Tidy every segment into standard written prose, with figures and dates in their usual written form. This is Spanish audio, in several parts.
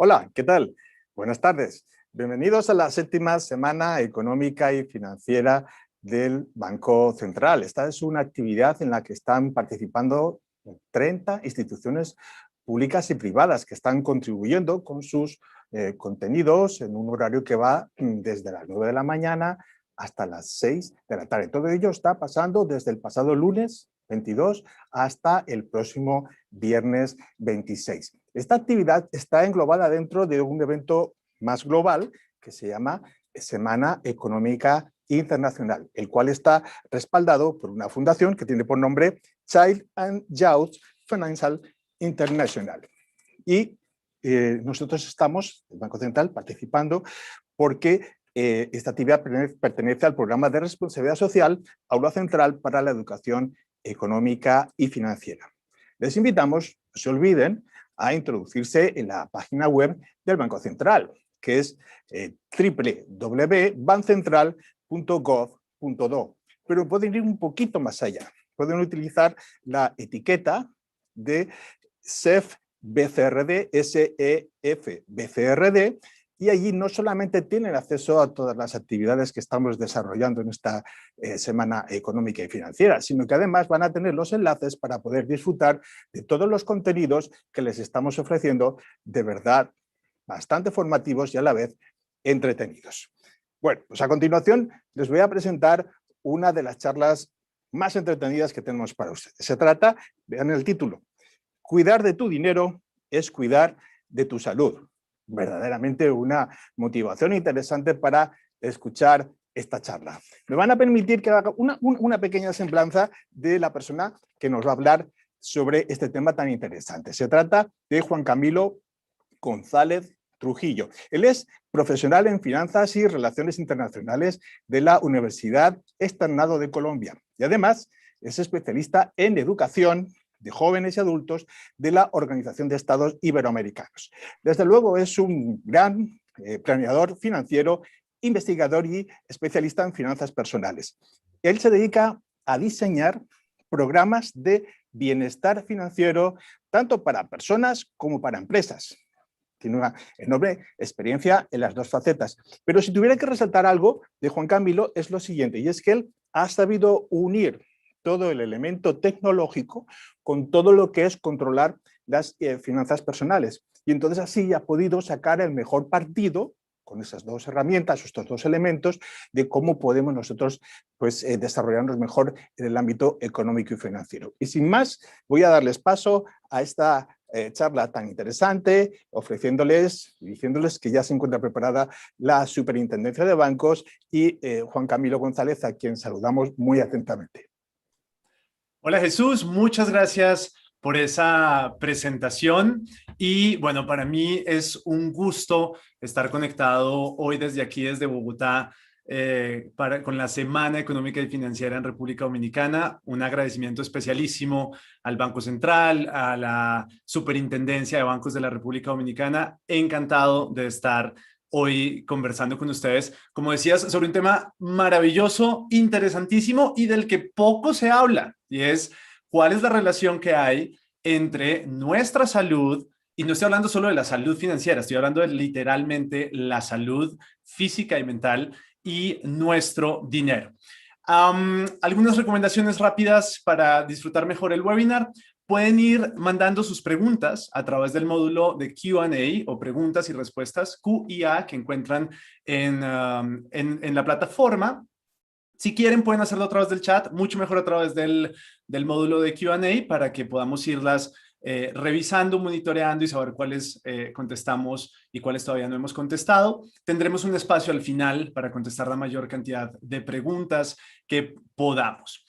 Hola, ¿qué tal? Buenas tardes. Bienvenidos a la séptima semana económica y financiera del Banco Central. Esta es una actividad en la que están participando 30 instituciones públicas y privadas que están contribuyendo con sus contenidos en un horario que va desde las 9 de la mañana hasta las 6 de la tarde. Todo ello está pasando desde el pasado lunes 22 hasta el próximo viernes 26. Esta actividad está englobada dentro de un evento más global que se llama Semana Económica Internacional, el cual está respaldado por una fundación que tiene por nombre Child and Youth Financial International. Y nosotros estamos, el Banco Central, participando porque esta actividad pertenece al programa de responsabilidad social Aula Central para la Educación Económica y Financiera. Les invitamos, no se olviden, a introducirse en la página web del Banco Central, que es www.bancentral.gov.do. Pero pueden ir un poquito más allá. Pueden utilizar la etiqueta de SEF BCRD, SEF BCRD, y allí no solamente tienen acceso a todas las actividades que estamos desarrollando en esta semana económica y financiera, sino que además van a tener los enlaces para poder disfrutar de todos los contenidos que les estamos ofreciendo, de verdad bastante formativos y a la vez entretenidos. Bueno, pues a continuación les voy a presentar una de las charlas más entretenidas que tenemos para ustedes. Se trata, vean el título, Cuidar de tu dinero es cuidar de tu salud. Verdaderamente una motivación interesante para escuchar esta charla. Me van a permitir que haga una pequeña semblanza de la persona que nos va a hablar sobre este tema tan interesante. Se trata de Juan Camilo González Trujillo. Él es profesional en finanzas y relaciones internacionales de la Universidad Externado de Colombia y además es especialista en educación de jóvenes y adultos de la Organización de Estados Iberoamericanos. Desde luego es un gran planeador financiero, investigador y especialista en finanzas personales. Él se dedica a diseñar programas de bienestar financiero tanto para personas como para empresas. Tiene una enorme experiencia en las dos facetas. Pero si tuviera que resaltar algo de Juan Camilo es lo siguiente, y es que él ha sabido unir todo el elemento tecnológico con todo lo que es controlar las finanzas personales. Y entonces así ha podido sacar el mejor partido con esas dos herramientas, estos dos elementos, de cómo podemos nosotros pues, desarrollarnos mejor en el ámbito económico y financiero. Y sin más, voy a darles paso a esta charla tan interesante, ofreciéndoles y diciéndoles que ya se encuentra preparada la Superintendencia de Bancos y Juan Camilo González, a quien saludamos muy atentamente. Hola Jesús, muchas gracias por esa presentación y bueno, para mí es un gusto estar conectado hoy desde aquí, desde Bogotá, con la Semana Económica y Financiera en República Dominicana. Un agradecimiento especialísimo al Banco Central, a la Superintendencia de Bancos de la República Dominicana. Encantado de estar hoy conversando con ustedes, como decías, sobre un tema maravilloso, interesantísimo y del que poco se habla, y es cuál es la relación que hay entre nuestra salud, y no estoy hablando solo de la salud financiera, estoy hablando de literalmente la salud física y mental y nuestro dinero. Algunas recomendaciones rápidas para disfrutar mejor el webinar. Pueden ir mandando sus preguntas a través del módulo de Q&A o preguntas y respuestas Q&A que encuentran en la plataforma. Si quieren pueden hacerlo a través del chat, mucho mejor a través del módulo de Q&A para que podamos irlas revisando, monitoreando y saber cuáles contestamos y cuáles todavía no hemos contestado. Tendremos un espacio al final para contestar la mayor cantidad de preguntas que podamos.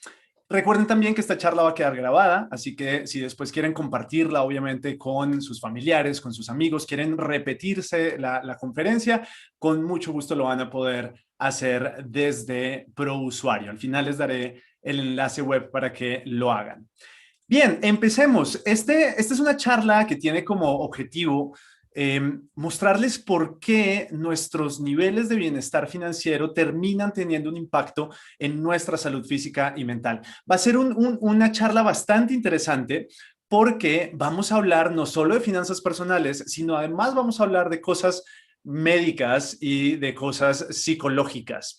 Recuerden también que esta charla va a quedar grabada, así que si después quieren compartirla, obviamente, con sus familiares, con sus amigos, quieren repetirse la conferencia, con mucho gusto lo van a poder hacer desde ProUsuario. Al final les daré el enlace web para que lo hagan. Bien, empecemos. Esta es una charla que tiene como objetivo mostrarles por qué nuestros niveles de bienestar financiero terminan teniendo un impacto en nuestra salud física y mental. Va a ser una charla bastante interesante porque vamos a hablar no solo de finanzas personales, sino además vamos a hablar de cosas médicas y de cosas psicológicas.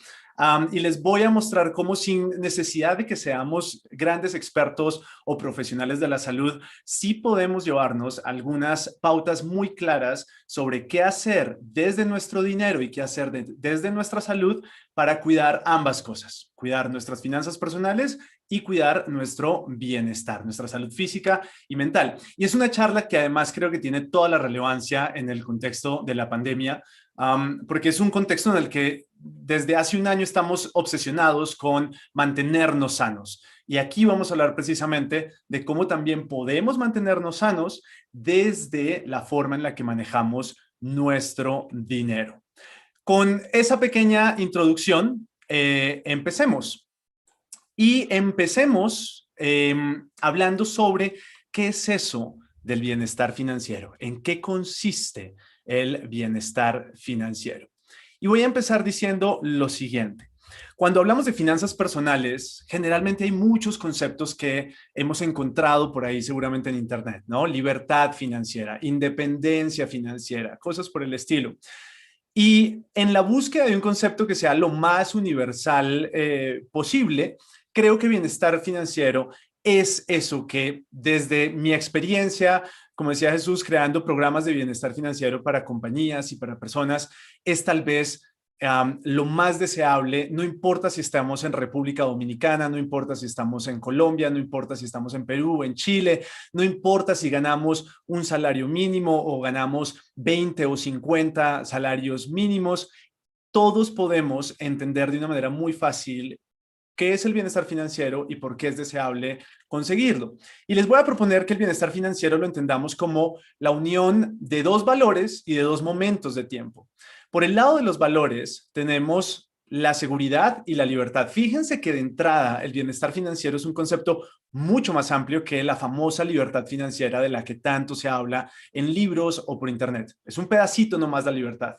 Y les voy a mostrar cómo, sin necesidad de que seamos grandes expertos o profesionales de la salud, sí podemos llevarnos algunas pautas muy claras sobre qué hacer desde nuestro dinero y qué hacer desde nuestra salud para cuidar ambas cosas, cuidar nuestras finanzas personales y cuidar nuestro bienestar, nuestra salud física y mental. Y es una charla que además creo que tiene toda la relevancia en el contexto de la pandemia, porque es un contexto en el que desde hace un año estamos obsesionados con mantenernos sanos. Y aquí vamos a hablar precisamente de cómo también podemos mantenernos sanos desde la forma en la que manejamos nuestro dinero. Con esa pequeña introducción, empecemos. Y empecemos hablando sobre qué es eso del bienestar financiero, en qué consiste el bienestar financiero. Y voy a empezar diciendo lo siguiente. Cuando hablamos de finanzas personales, generalmente hay muchos conceptos que hemos encontrado por ahí seguramente en internet, ¿no? Libertad financiera, independencia financiera, cosas por el estilo. Y en la búsqueda de un concepto que sea lo más universal posible, creo que bienestar financiero es eso que desde mi experiencia, como decía Jesús, creando programas de bienestar financiero para compañías y para personas, es tal vez lo más deseable. No importa si estamos en República Dominicana, no importa si estamos en Colombia, no importa si estamos en Perú, en Chile, no importa si ganamos un salario mínimo o ganamos 20 o 50 salarios mínimos, todos podemos entender de una manera muy fácil qué es el bienestar financiero y por qué es deseable conseguirlo. Y les voy a proponer que el bienestar financiero lo entendamos como la unión de dos valores y de dos momentos de tiempo. Por el lado de los valores tenemos la seguridad y la libertad. Fíjense que de entrada el bienestar financiero es un concepto mucho más amplio que la famosa libertad financiera de la que tanto se habla en libros o por internet. Es un pedacito nomás de la libertad.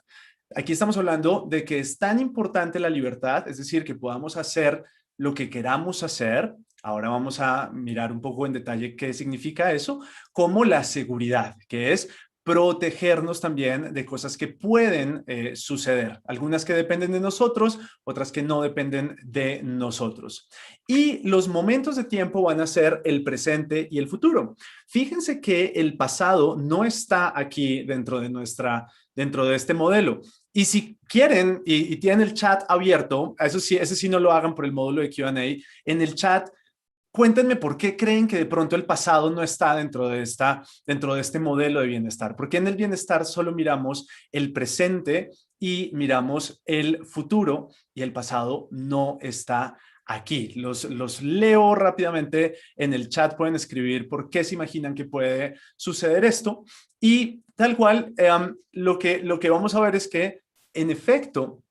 Aquí estamos hablando de que es tan importante la libertad, es decir, que podamos hacer lo que queramos hacer. Ahora vamos a mirar un poco en detalle qué significa eso, como la seguridad, que es protegernos también de cosas que pueden suceder, algunas que dependen de nosotros, otras que no dependen de nosotros. Y los momentos de tiempo van a ser el presente y el futuro. Fíjense que el pasado no está aquí dentro de este modelo. Y si quieren y tienen el chat abierto, eso sí, ese sí no lo hagan por el módulo de Q&A, en el chat cuéntenme por qué creen que de pronto el pasado no está dentro de este modelo de bienestar. Porque en el bienestar solo miramos el presente y miramos el futuro y el pasado no está aquí. Los leo rápidamente en el chat, pueden escribir por qué se imaginan que puede suceder esto. Y tal cual, lo que vamos a ver es que, en efecto,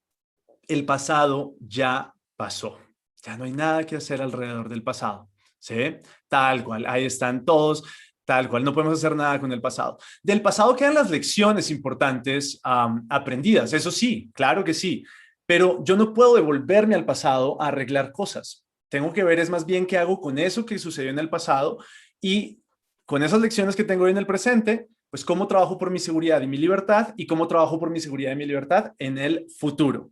el pasado ya pasó. Ya no hay nada que hacer alrededor del pasado. ¿Sí? Tal cual, ahí están todos, tal cual, no podemos hacer nada con el pasado. Del pasado quedan las lecciones importantes aprendidas, eso sí, claro que sí, pero yo no puedo devolverme al pasado a arreglar cosas. Tengo que ver es más bien qué hago con eso que sucedió en el pasado y con esas lecciones que tengo hoy en el presente, pues cómo trabajo por mi seguridad y mi libertad y cómo trabajo por mi seguridad y mi libertad en el futuro.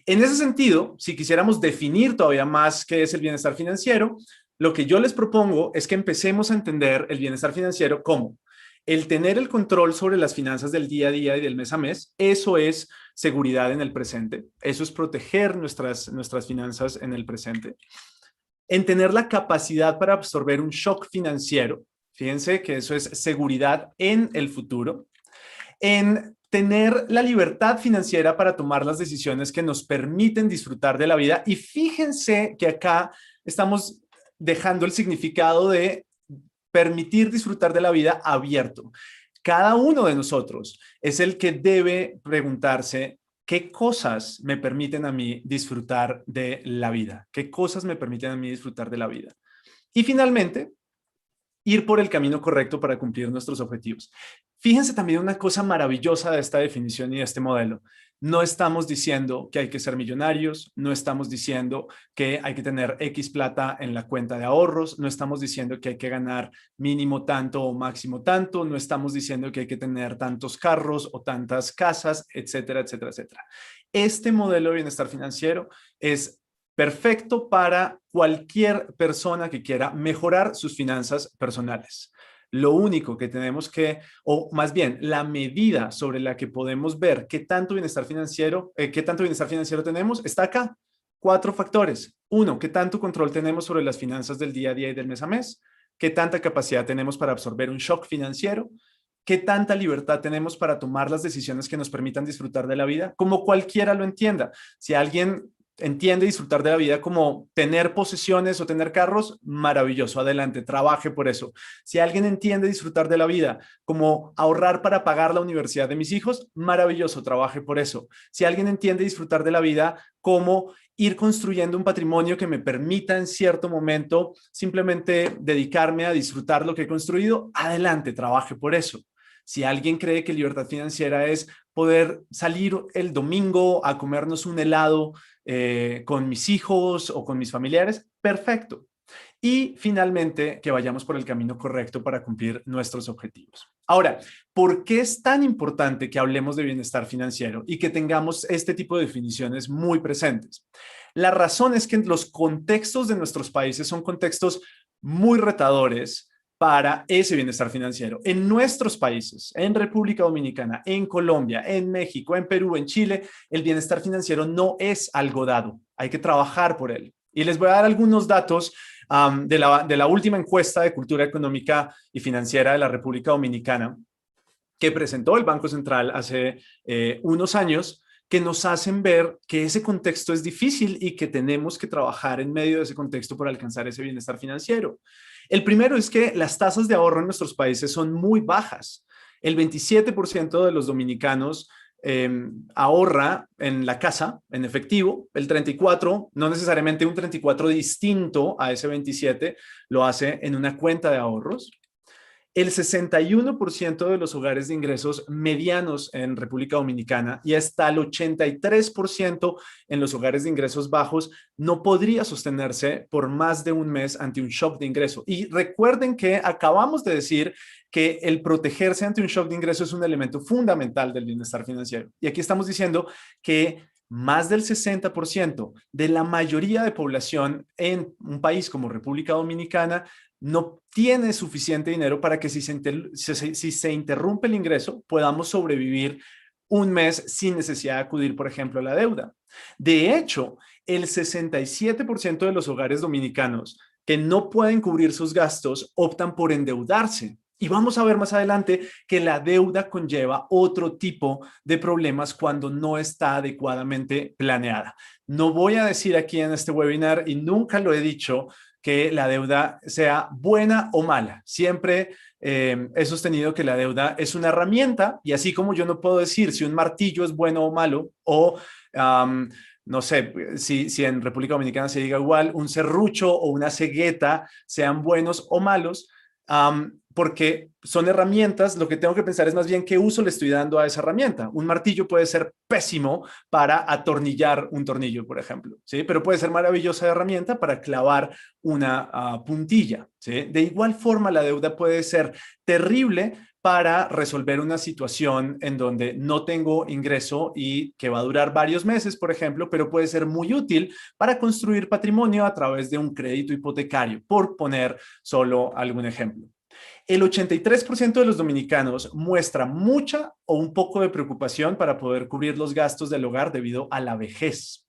En ese sentido, si quisiéramos definir todavía más qué es el bienestar financiero, lo que yo les propongo es que empecemos a entender el bienestar financiero como el tener el control sobre las finanzas del día a día y del mes a mes. Eso es seguridad en el presente. Eso es proteger nuestras finanzas en el presente. En tener la capacidad para absorber un shock financiero. Fíjense que eso es seguridad en el futuro. En tener la libertad financiera para tomar las decisiones que nos permiten disfrutar de la vida. Y fíjense que acá estamos dejando el significado de permitir disfrutar de la vida abierto. Cada uno de nosotros es el que debe preguntarse qué cosas me permiten a mí disfrutar de la vida, qué cosas me permiten a mí disfrutar de la vida. Y finalmente, ir por el camino correcto para cumplir nuestros objetivos. Fíjense también una cosa maravillosa de esta definición y de este modelo. No estamos diciendo que hay que ser millonarios, no estamos diciendo que hay que tener X plata en la cuenta de ahorros, no estamos diciendo que hay que ganar mínimo tanto o máximo tanto, no estamos diciendo que hay que tener tantos carros o tantas casas, etcétera, etcétera, etcétera. Este modelo de bienestar financiero es perfecto para cualquier persona que quiera mejorar sus finanzas personales. Lo único que tenemos que, o más bien, la medida sobre la que podemos ver qué tanto bienestar financiero tenemos, está acá. 4 factores. 1, qué tanto control tenemos sobre las finanzas del día a día y del mes a mes. Qué tanta capacidad tenemos para absorber un shock financiero. Qué tanta libertad tenemos para tomar las decisiones que nos permitan disfrutar de la vida, como cualquiera lo entienda. Si alguien entiende disfrutar de la vida como tener posesiones o tener carros, maravilloso, adelante, trabaje por eso. Si alguien entiende disfrutar de la vida como ahorrar para pagar la universidad de mis hijos, maravilloso, trabaje por eso. Si alguien entiende disfrutar de la vida como ir construyendo un patrimonio que me permita en cierto momento simplemente dedicarme a disfrutar lo que he construido, adelante, trabaje por eso. Si alguien cree que libertad financiera es poder salir el domingo a comernos un helado con mis hijos o con mis familiares, perfecto. Y finalmente, que vayamos por el camino correcto para cumplir nuestros objetivos. Ahora, ¿por qué es tan importante que hablemos de bienestar financiero y que tengamos este tipo de definiciones muy presentes? La razón es que los contextos de nuestros países son contextos muy retadores para ese bienestar financiero. En nuestros países, en República Dominicana, en Colombia, en México, en Perú, en Chile, el bienestar financiero no es algo dado. Hay que trabajar por él. Y les voy a dar algunos datos de la última encuesta de cultura económica y financiera de la República Dominicana que presentó el Banco Central hace unos años, que nos hacen ver que ese contexto es difícil y que tenemos que trabajar en medio de ese contexto para alcanzar ese bienestar financiero. El primero es que las tasas de ahorro en nuestros países son muy bajas. El 27% de los dominicanos ahorra en la casa, en efectivo. El 34%, no necesariamente un 34% distinto a ese 27%, lo hace en una cuenta de ahorros. El 61% de los hogares de ingresos medianos en República Dominicana y hasta el 83% en los hogares de ingresos bajos no podría sostenerse por más de un mes ante un shock de ingreso. Y recuerden que acabamos de decir que el protegerse ante un shock de ingreso es un elemento fundamental del bienestar financiero. Y aquí estamos diciendo que más del 60% de la mayoría de población en un país como República Dominicana no tiene suficiente dinero para que si se interrumpe el ingreso, podamos sobrevivir un mes sin necesidad de acudir, por ejemplo, a la deuda. De hecho, el 67% de los hogares dominicanos que no pueden cubrir sus gastos optan por endeudarse. Y vamos a ver más adelante que la deuda conlleva otro tipo de problemas cuando no está adecuadamente planeada. No voy a decir aquí en este webinar, y nunca lo he dicho, que la deuda sea buena o mala. Siempre he sostenido que la deuda es una herramienta y así como yo no puedo decir si un martillo es bueno o malo o no sé si en República Dominicana se diga igual, un serrucho o una cegueta sean buenos o malos, porque son herramientas, lo que tengo que pensar es más bien qué uso le estoy dando a esa herramienta. Un martillo puede ser pésimo para atornillar un tornillo, por ejemplo, ¿sí? Pero puede ser maravillosa herramienta para clavar una puntilla, ¿sí? De igual forma, la deuda puede ser terrible para resolver una situación en donde no tengo ingreso y que va a durar varios meses, por ejemplo, pero puede ser muy útil para construir patrimonio a través de un crédito hipotecario, por poner solo algún ejemplo. El 83% de los dominicanos muestra mucha o un poco de preocupación para poder cubrir los gastos del hogar debido a la vejez.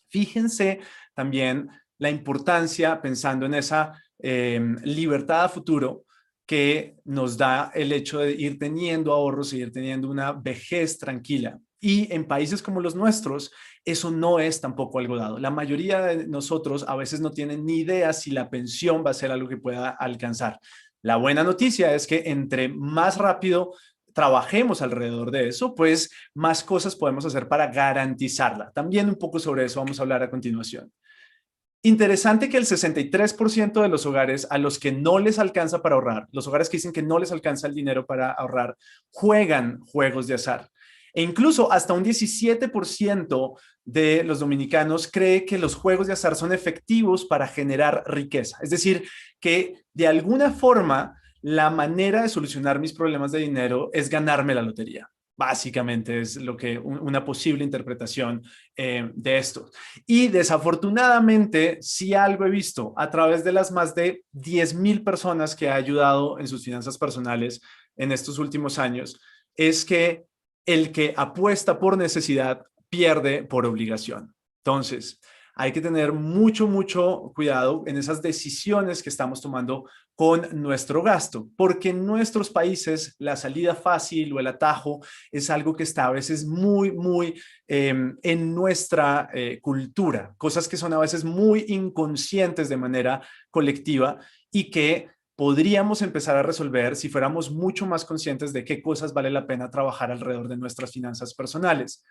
Fíjense también la importancia, pensando en esa libertad a futuro, que nos da el hecho de ir teniendo ahorros y ir teniendo una vejez tranquila. Y en países como los nuestros, eso no es tampoco algo dado. La mayoría de nosotros a veces no tienen ni idea si la pensión va a ser algo que pueda alcanzar. La buena noticia es que entre más rápido trabajemos alrededor de eso, pues más cosas podemos hacer para garantizarla. También un poco sobre eso vamos a hablar a continuación. Interesante que el 63% de los hogares a los que no les alcanza para ahorrar, los hogares que dicen que no les alcanza el dinero para ahorrar, juegan juegos de azar. E incluso hasta un 17% de los dominicanos cree que los juegos de azar son efectivos para generar riqueza. Es decir, que de alguna forma la manera de solucionar mis problemas de dinero es ganarme la lotería. Básicamente es lo que una posible interpretación de esto. Y desafortunadamente, si algo he visto a través de las más de 10,000 personas que ha ayudado en sus finanzas personales en estos últimos años, es que el que apuesta por necesidad pierde por obligación. Entonces, hay que tener mucho, mucho cuidado en esas decisiones que estamos tomando con nuestro gasto, porque en nuestros países la salida fácil o el atajo es algo que está a veces muy, muy en nuestra cultura, cosas que son a veces muy inconscientes de manera colectiva y que podríamos empezar a resolver si fuéramos mucho más conscientes de qué cosas vale la pena trabajar alrededor de nuestras finanzas personales.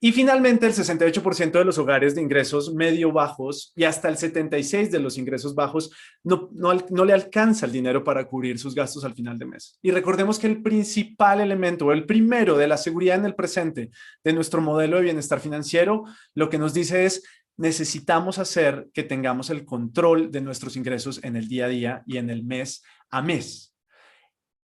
Y finalmente, el 68% de los hogares de ingresos medio bajos y hasta el 76% de los ingresos bajos no le alcanza el dinero para cubrir sus gastos al final de mes. Y recordemos que el principal elemento, o el primero de la seguridad en el presente de nuestro modelo de bienestar financiero, lo que nos dice es: necesitamos hacer que tengamos el control de nuestros ingresos en el día a día y en el mes a mes.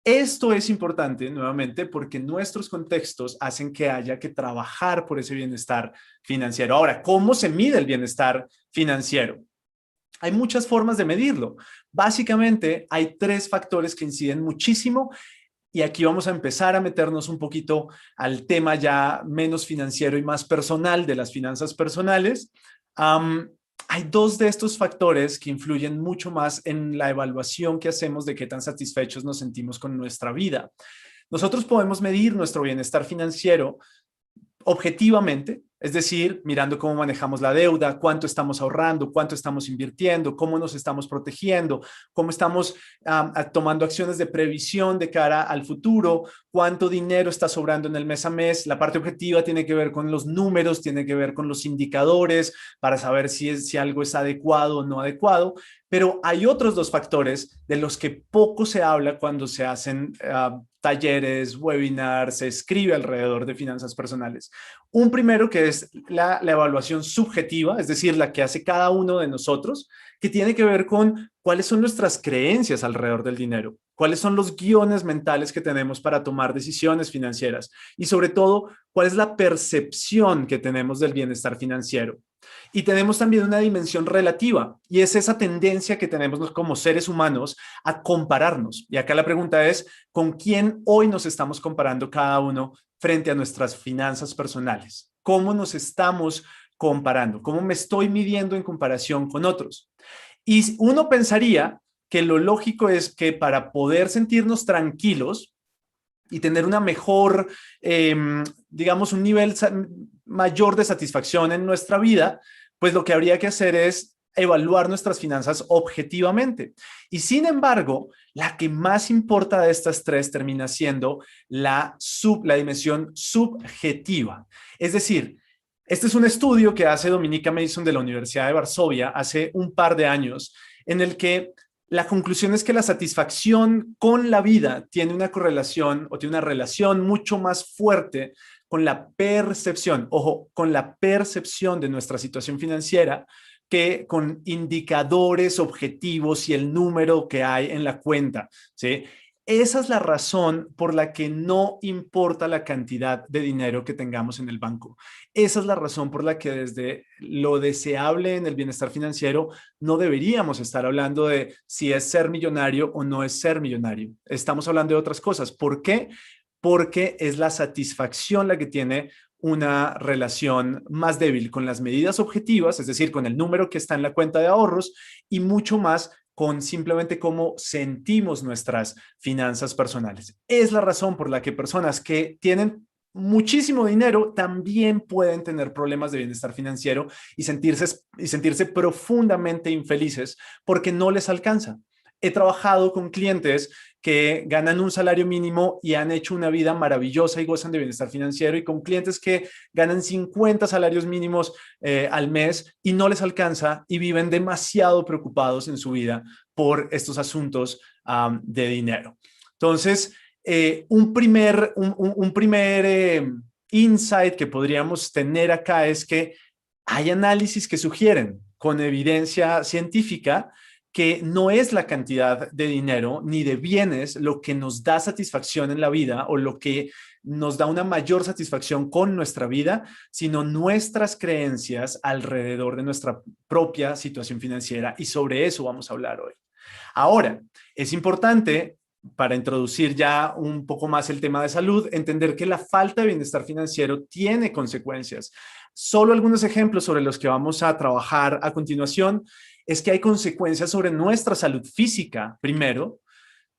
Esto es importante, nuevamente, porque nuestros contextos hacen que haya que trabajar por ese bienestar financiero. Ahora, ¿cómo se mide el bienestar financiero? Hay muchas formas de medirlo. Básicamente, hay 3 factores que inciden muchísimo y aquí vamos a empezar a meternos un poquito al tema ya menos financiero y más personal de las finanzas personales. Hay 2 de estos factores que influyen mucho más en la evaluación que hacemos de qué tan satisfechos nos sentimos con nuestra vida. Nosotros podemos medir nuestro bienestar financiero objetivamente, es decir, mirando cómo manejamos la deuda, cuánto estamos ahorrando, cuánto estamos invirtiendo, cómo nos estamos protegiendo, cómo estamos tomando acciones de previsión de cara al futuro, cuánto dinero está sobrando en el mes a mes. La parte objetiva tiene que ver con los números, tiene que ver con los indicadores para saber si algo es adecuado o no adecuado. Pero hay otros 2 factores de los que poco se habla cuando se hacen talleres, webinars, se escribe alrededor de finanzas personales. Un primero que es la evaluación subjetiva, es decir, la que hace cada uno de nosotros, que tiene que ver con cuáles son nuestras creencias alrededor del dinero, cuáles son los guiones mentales que tenemos para tomar decisiones financieras y sobre todo, cuál es la percepción que tenemos del bienestar financiero. Y tenemos también una dimensión relativa y es esa tendencia que tenemos como seres humanos a compararnos. Y acá la pregunta es, ¿con quién hoy nos estamos comparando cada uno frente a nuestras finanzas personales? ¿Cómo nos estamos comparando? ¿Cómo me estoy midiendo en comparación con otros? Y uno pensaría que lo lógico es que para poder sentirnos tranquilos y tener una mejor, digamos, un nivel mayor de satisfacción en nuestra vida, pues lo que habría que hacer es evaluar nuestras finanzas objetivamente. Y sin embargo, la que más importa de estas 3 termina siendo la dimensión subjetiva. Es decir, este es un estudio que hace Dominica Mason de la Universidad de Varsovia hace un par de años, en el que la conclusión es que la satisfacción con la vida tiene una correlación o tiene una relación mucho más fuerte con la percepción, ojo, con la percepción de nuestra situación financiera que con indicadores objetivos y el número que hay en la cuenta, ¿sí? Esa es la razón por la que no importa la cantidad de dinero que tengamos en el banco. Esa es la razón por la que desde lo deseable en el bienestar financiero no deberíamos estar hablando de si es ser millonario o no es ser millonario. Estamos hablando de otras cosas. ¿Por qué? Porque es la satisfacción la que tiene una relación más débil con las medidas objetivas, es decir, con el número que está en la cuenta de ahorros y mucho más con simplemente cómo sentimos nuestras finanzas personales. Es la razón por la que personas que tienen muchísimo dinero también pueden tener problemas de bienestar financiero y sentirse profundamente infelices porque no les alcanza. He trabajado con clientes que ganan un salario mínimo y han hecho una vida maravillosa y gozan de bienestar financiero, y con clientes que ganan 50 salarios mínimos al mes y no les alcanza y viven demasiado preocupados en su vida por estos asuntos de dinero. Entonces, un primer insight que podríamos tener acá es que hay análisis que sugieren con evidencia científica que no es la cantidad de dinero ni de bienes lo que nos da satisfacción en la vida o lo que nos da una mayor satisfacción con nuestra vida, sino nuestras creencias alrededor de nuestra propia situación financiera, y sobre eso vamos a hablar hoy. Ahora, es importante, para introducir ya un poco más el tema de salud, entender que la falta de bienestar financiero tiene consecuencias. Solo algunos ejemplos sobre los que vamos a trabajar a continuación es que hay consecuencias sobre nuestra salud física, primero.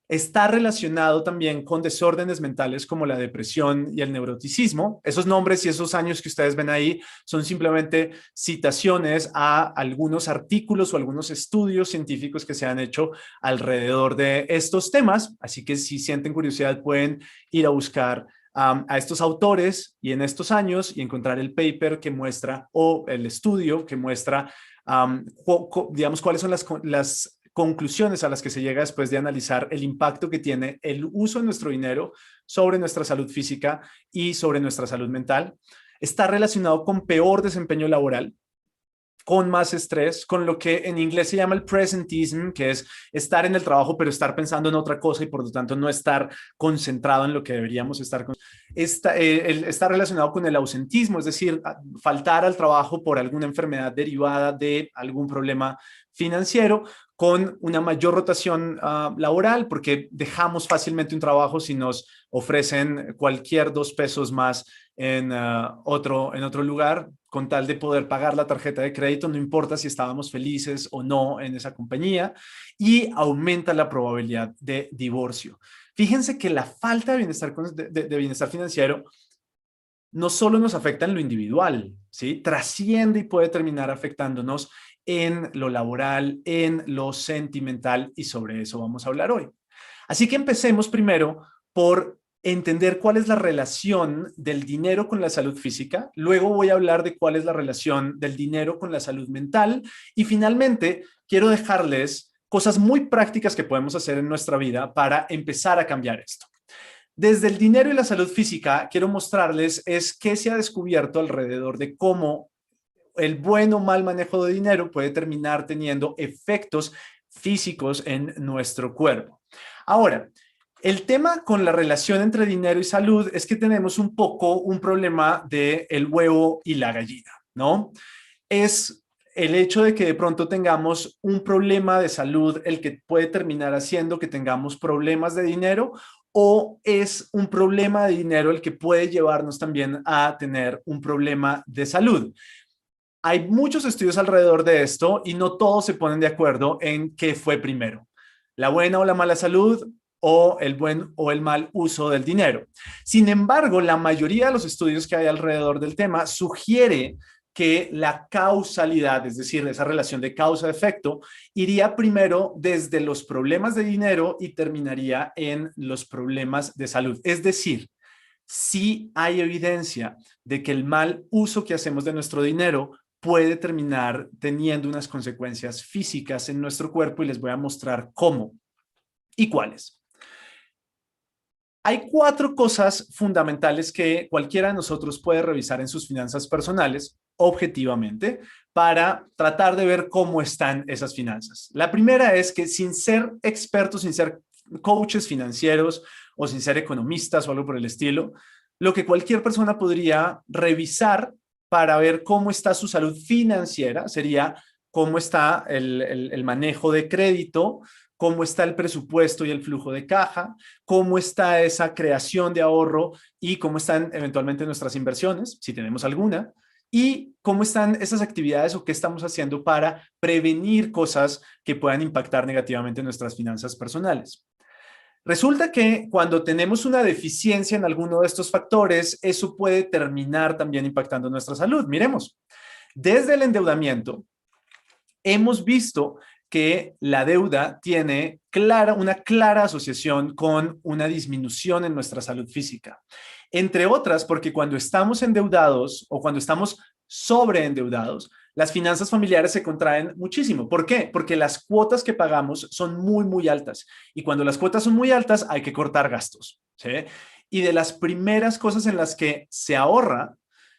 Está relacionado también con desórdenes mentales como la depresión y el neuroticismo. Esos nombres y esos años que ustedes ven ahí son simplemente citaciones a algunos artículos o algunos estudios científicos que se han hecho alrededor de estos temas. Así que si sienten curiosidad pueden ir a buscar a estos autores y en estos años y encontrar el paper que muestra o el estudio que muestra, digamos, cuáles son las conclusiones a las que se llega después de analizar el impacto que tiene el uso de nuestro dinero sobre nuestra salud física y sobre nuestra salud mental. Está relacionado con peor desempeño laboral, con más estrés, con lo que en inglés se llama el presentism, que es estar en el trabajo pero estar pensando en otra cosa y por lo tanto no estar concentrado en lo que deberíamos estar. Está relacionado con el ausentismo, es decir, faltar al trabajo por alguna enfermedad derivada de algún problema financiero, con una mayor rotación laboral, porque dejamos fácilmente un trabajo si nos ofrecen cualquier 2 pesos más en otro lugar, con tal de poder pagar la tarjeta de crédito, no importa si estábamos felices o no en esa compañía, y aumenta la probabilidad de divorcio. Fíjense que la falta de bienestar financiero no solo nos afecta en lo individual, ¿sí? Trasciende y puede terminar afectándonos en lo laboral, en lo sentimental, y sobre eso vamos a hablar hoy. Así que empecemos primero por entender cuál es la relación del dinero con la salud física, luego voy a hablar de cuál es la relación del dinero con la salud mental, y finalmente quiero dejarles cosas muy prácticas que podemos hacer en nuestra vida para empezar a cambiar esto. Desde el dinero y la salud física, quiero mostrarles qué se ha descubierto alrededor de cómo el buen o mal manejo de dinero puede terminar teniendo efectos físicos en nuestro cuerpo. Ahora, el tema con la relación entre dinero y salud es que tenemos un poco un problema de el huevo y la gallina, ¿no? Es el hecho de que de pronto tengamos un problema de salud el que puede terminar haciendo que tengamos problemas de dinero, o es un problema de dinero el que puede llevarnos también a tener un problema de salud. Hay muchos estudios alrededor de esto y no todos se ponen de acuerdo en qué fue primero, la buena o la mala salud o el buen o el mal uso del dinero. Sin embargo, la mayoría de los estudios que hay alrededor del tema sugiere que la causalidad, es decir, esa relación de causa-efecto, iría primero desde los problemas de dinero y terminaría en los problemas de salud. Es decir, sí hay evidencia de que el mal uso que hacemos de nuestro dinero puede terminar teniendo unas consecuencias físicas en nuestro cuerpo, y les voy a mostrar cómo y cuáles. Hay 4 cosas fundamentales que cualquiera de nosotros puede revisar en sus finanzas personales objetivamente para tratar de ver cómo están esas finanzas. La primera es que, sin ser expertos, sin ser coaches financieros o sin ser economistas o algo por el estilo, lo que cualquier persona podría revisar para ver cómo está su salud financiera sería cómo está el manejo de crédito, cómo está el presupuesto y el flujo de caja, cómo está esa creación de ahorro y cómo están eventualmente nuestras inversiones, si tenemos alguna, y cómo están esas actividades o qué estamos haciendo para prevenir cosas que puedan impactar negativamente nuestras finanzas personales. Resulta que cuando tenemos una deficiencia en alguno de estos factores, eso puede terminar también impactando nuestra salud. Miremos, desde el endeudamiento, hemos visto que la deuda tiene una clara asociación con una disminución en nuestra salud física. Entre otras, porque cuando estamos endeudados o cuando estamos sobreendeudados, las finanzas familiares se contraen muchísimo. ¿Por qué? Porque las cuotas que pagamos son muy, muy altas. Y cuando las cuotas son muy altas, hay que cortar gastos, ¿sí? Y de las primeras cosas en las que se ahorra,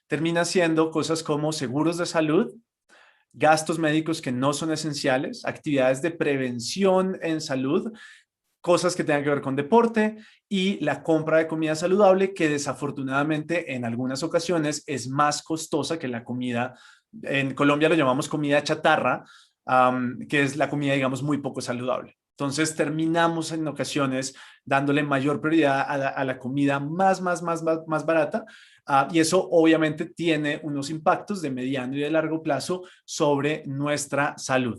termina siendo cosas como seguros de salud, gastos médicos que no son esenciales, actividades de prevención en salud, cosas que tengan que ver con deporte y la compra de comida saludable, que desafortunadamente en algunas ocasiones es más costosa que la comida. En Colombia lo llamamos comida chatarra, que es la comida, digamos, muy poco saludable. Entonces terminamos en ocasiones dándole mayor prioridad a la comida más barata, y eso obviamente tiene unos impactos de mediano y de largo plazo sobre nuestra salud.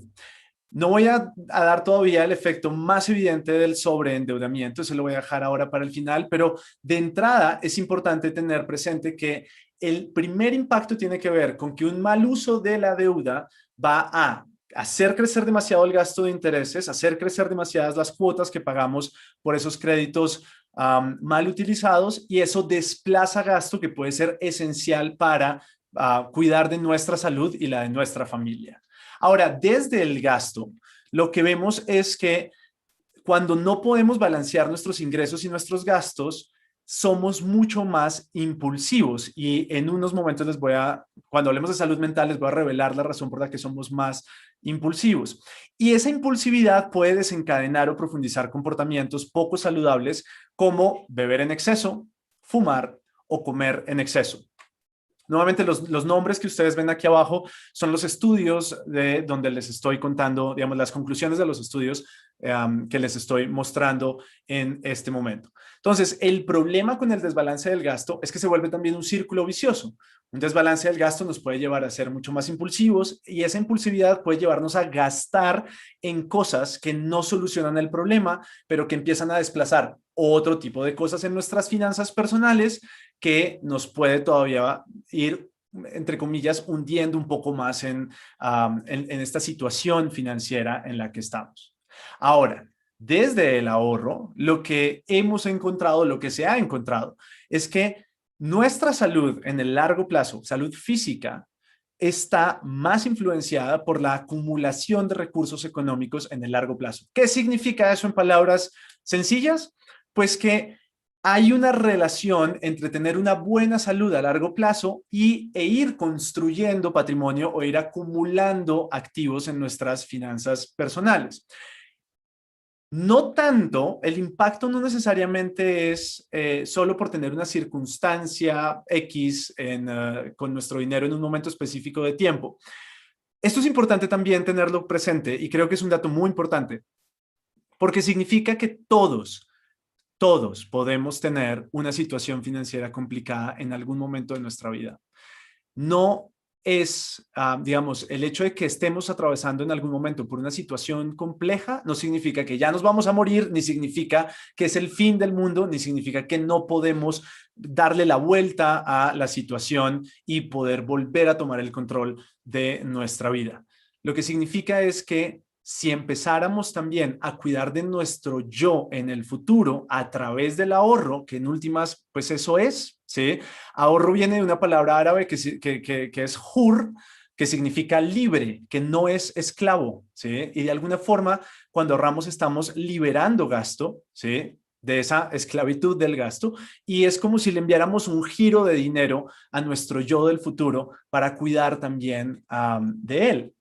No voy a dar todavía el efecto más evidente del sobreendeudamiento, se lo voy a dejar ahora para el final, pero de entrada es importante tener presente que el primer impacto tiene que ver con que un mal uso de la deuda va a hacer crecer demasiado el gasto de intereses, hacer crecer demasiadas las cuotas que pagamos por esos créditos mal utilizados, y eso desplaza gasto que puede ser esencial para cuidar de nuestra salud y la de nuestra familia. Ahora, desde el gasto, lo que vemos es que cuando no podemos balancear nuestros ingresos y nuestros gastos, somos mucho más impulsivos, y en unos momentos cuando hablemos de salud mental, les voy a revelar la razón por la que somos más impulsivos. Y esa impulsividad puede desencadenar o profundizar comportamientos poco saludables como beber en exceso, fumar o comer en exceso. Nuevamente, los nombres que ustedes ven aquí abajo son los estudios donde les estoy contando, digamos, las conclusiones de los estudios que les estoy mostrando en este momento. Entonces, el problema con el desbalance del gasto es que se vuelve también un círculo vicioso. Un desbalance del gasto nos puede llevar a ser mucho más impulsivos, y esa impulsividad puede llevarnos a gastar en cosas que no solucionan el problema, pero que empiezan a desplazar otro tipo de cosas en nuestras finanzas personales, que nos puede todavía ir, entre comillas, hundiendo un poco más en esta situación financiera en la que estamos. Ahora, desde el ahorro, lo que hemos encontrado, lo que se ha encontrado, es que nuestra salud en el largo plazo, salud física, está más influenciada por la acumulación de recursos económicos en el largo plazo. ¿Qué significa eso en palabras sencillas? Pues que hay una relación entre tener una buena salud a largo plazo e ir construyendo patrimonio o ir acumulando activos en nuestras finanzas personales. No tanto, el impacto no necesariamente es solo por tener una circunstancia X con nuestro dinero en un momento específico de tiempo. Esto es importante también tenerlo presente, y creo que es un dato muy importante, porque significa que todos podemos tener una situación financiera complicada en algún momento de nuestra vida. No es, digamos, el hecho de que estemos atravesando en algún momento por una situación compleja no significa que ya nos vamos a morir, ni significa que es el fin del mundo, ni significa que no podemos darle la vuelta a la situación y poder volver a tomar el control de nuestra vida. Lo que significa es que si empezáramos también a cuidar de nuestro yo en el futuro a través del ahorro, que en últimas, pues eso es, ¿sí? Ahorro viene de una palabra árabe que es hur, que significa libre, que no es esclavo, ¿sí? Y de alguna forma, cuando ahorramos, estamos liberando gasto, ¿sí?, de esa esclavitud del gasto, y es como si le enviáramos un giro de dinero a nuestro yo del futuro para cuidar también de él.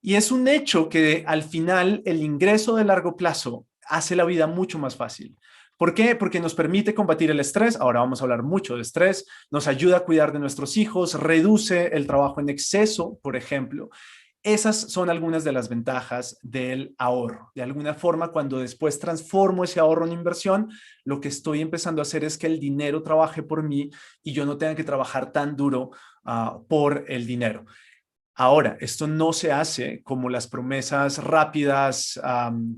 Y es un hecho que al final el ingreso de largo plazo hace la vida mucho más fácil. ¿Por qué? Porque nos permite combatir el estrés. Ahora vamos a hablar mucho de estrés. Nos ayuda a cuidar de nuestros hijos, reduce el trabajo en exceso, por ejemplo. Esas son algunas de las ventajas del ahorro. De alguna forma, cuando después transformo ese ahorro en inversión, lo que estoy empezando a hacer es que el dinero trabaje por mí y yo no tenga que trabajar tan duro por el dinero. Ahora, esto no se hace como las promesas rápidas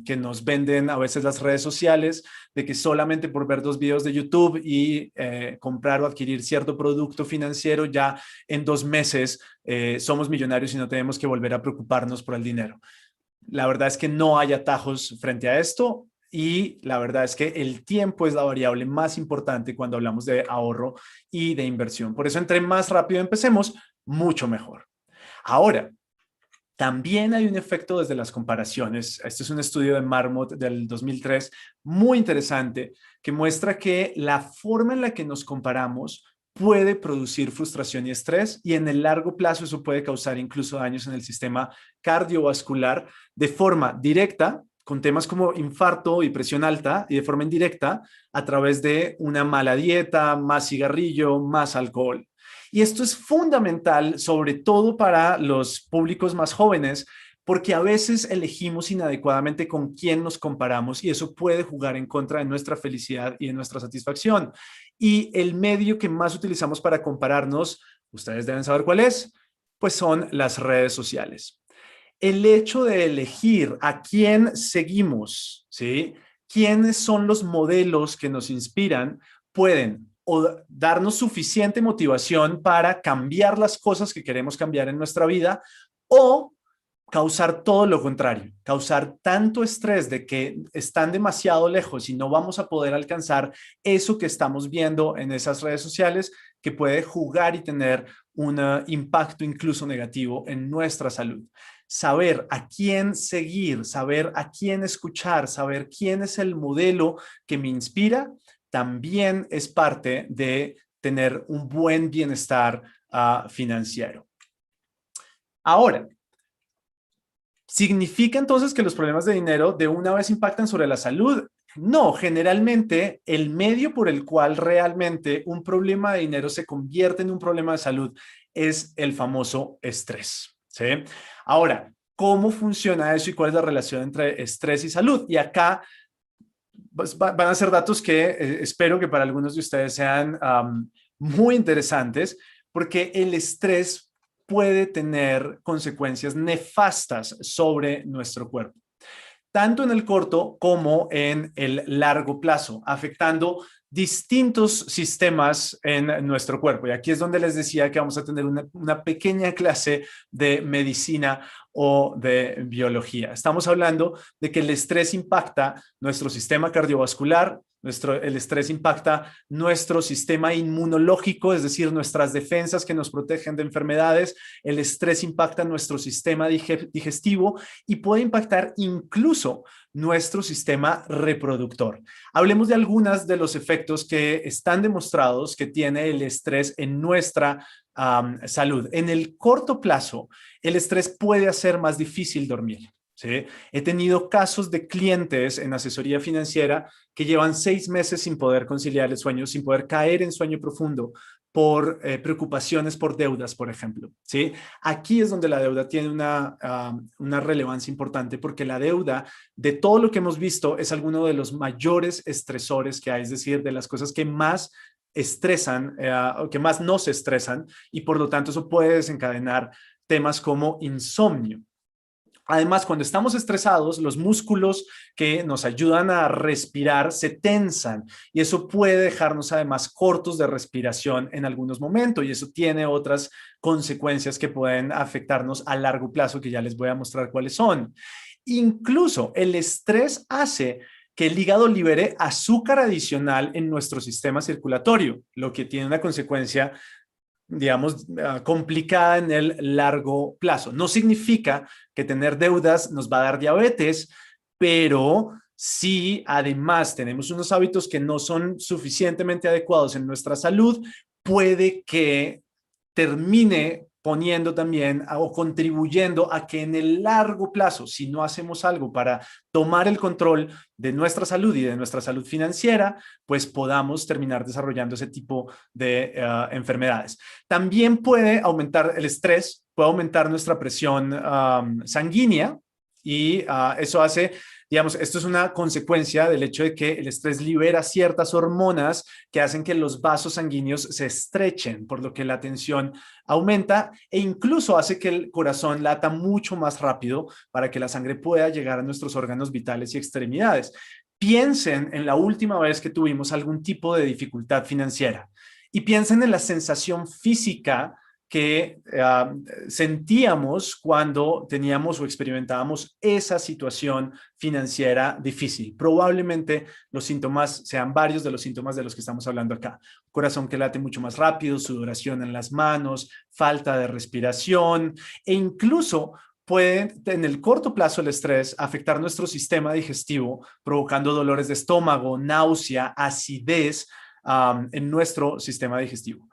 que nos venden a veces las redes sociales, de que solamente por ver 2 videos de YouTube y comprar o adquirir cierto producto financiero, ya en 2 meses somos millonarios y no tenemos que volver a preocuparnos por el dinero. La verdad es que no hay atajos frente a esto, y la verdad es que el tiempo es la variable más importante cuando hablamos de ahorro y de inversión. Por eso, entre más rápido empecemos, mucho mejor. Ahora, también hay un efecto desde las comparaciones. Este es un estudio de Marmot del 2003, muy interesante, que muestra que la forma en la que nos comparamos puede producir frustración y estrés, y en el largo plazo eso puede causar incluso daños en el sistema cardiovascular de forma directa, con temas como infarto y presión alta, y de forma indirecta a través de una mala dieta, más cigarrillo, más alcohol. Y esto es fundamental, sobre todo para los públicos más jóvenes, porque a veces elegimos inadecuadamente con quién nos comparamos y eso puede jugar en contra de nuestra felicidad y de nuestra satisfacción. Y el medio que más utilizamos para compararnos, ustedes deben saber cuál es, pues son las redes sociales. El hecho de elegir a quién seguimos, ¿sí? ¿Quiénes son los modelos que nos inspiran? Pueden o darnos suficiente motivación para cambiar las cosas que queremos cambiar en nuestra vida, o causar todo lo contrario, causar tanto estrés de que están demasiado lejos y no vamos a poder alcanzar eso que estamos viendo en esas redes sociales, que puede jugar y tener un impacto incluso negativo en nuestra salud. Saber a quién seguir, saber a quién escuchar, saber quién es el modelo que me inspira, también es parte de tener un buen bienestar financiero. Ahora, ¿significa entonces que los problemas de dinero de una vez impactan sobre la salud? No, generalmente el medio por el cual realmente un problema de dinero se convierte en un problema de salud es el famoso estrés, ¿sí? Ahora, ¿cómo funciona eso y cuál es la relación entre estrés y salud? Y acá pues, van a ser datos que espero que para algunos de ustedes sean muy interesantes, porque el estrés puede tener consecuencias nefastas sobre nuestro cuerpo, tanto en el corto como en el largo plazo, afectando distintos sistemas en nuestro cuerpo. Y aquí es donde les decía que vamos a tener una pequeña clase de medicina o de biología. Estamos hablando de que el estrés impacta nuestro sistema cardiovascular, el estrés impacta nuestro sistema inmunológico, es decir, nuestras defensas que nos protegen de enfermedades. El estrés impacta nuestro sistema digestivo y puede impactar incluso nuestro sistema reproductor. Hablemos de algunos de los efectos que están demostrados que tiene el estrés en nuestra salud. En el corto plazo, el estrés puede hacer más difícil dormir, ¿sí? He tenido casos de clientes en asesoría financiera que llevan 6 meses sin poder conciliar el sueño, sin poder caer en sueño profundo por preocupaciones por deudas, por ejemplo, ¿sí? Aquí es donde la deuda tiene una relevancia importante, porque la deuda, de todo lo que hemos visto, es alguno de los mayores estresores que hay, es decir, de las cosas que más estresan, que más nos estresan, y por lo tanto eso puede desencadenar temas como insomnio. Además, cuando estamos estresados, los músculos que nos ayudan a respirar se tensan y eso puede dejarnos además cortos de respiración en algunos momentos, y eso tiene otras consecuencias que pueden afectarnos a largo plazo, que ya les voy a mostrar cuáles son. Incluso el estrés hace que el hígado libere azúcar adicional en nuestro sistema circulatorio, lo que tiene una consecuencia, digamos, complicada en el largo plazo. No significa que tener deudas nos va a dar diabetes, pero si además tenemos unos hábitos que no son suficientemente adecuados en nuestra salud, puede que termine poniendo también o contribuyendo a que en el largo plazo, si no hacemos algo para tomar el control de nuestra salud y de nuestra salud financiera, pues podamos terminar desarrollando ese tipo de enfermedades. También puede aumentar el estrés, puede aumentar nuestra presión sanguínea, y eso hace, digamos, esto es una consecuencia del hecho de que el estrés libera ciertas hormonas que hacen que los vasos sanguíneos se estrechen, por lo que la tensión aumenta, e incluso hace que el corazón lata mucho más rápido para que la sangre pueda llegar a nuestros órganos vitales y extremidades. Piensen en la última vez que tuvimos algún tipo de dificultad financiera y piensen en la sensación física que sentíamos cuando teníamos o experimentábamos esa situación financiera difícil. Probablemente los síntomas sean varios de los síntomas de los que estamos hablando acá. Corazón que late mucho más rápido, sudoración en las manos, falta de respiración e incluso puede en el corto plazo el estrés afectar nuestro sistema digestivo, provocando dolores de estómago, náusea, acidez en nuestro sistema digestivo.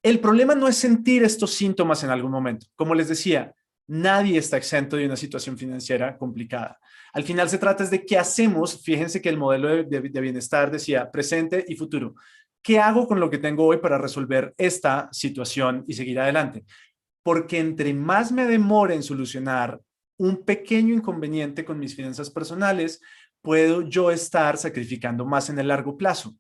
El problema no es sentir estos síntomas en algún momento. Como les decía, nadie está exento de una situación financiera complicada. Al final se trata de qué hacemos. Fíjense que el modelo de bienestar decía presente y futuro. ¿Qué hago con lo que tengo hoy para resolver esta situación y seguir adelante? Porque entre más me demore en solucionar un pequeño inconveniente con mis finanzas personales, puedo yo estar sacrificando más en el largo plazo.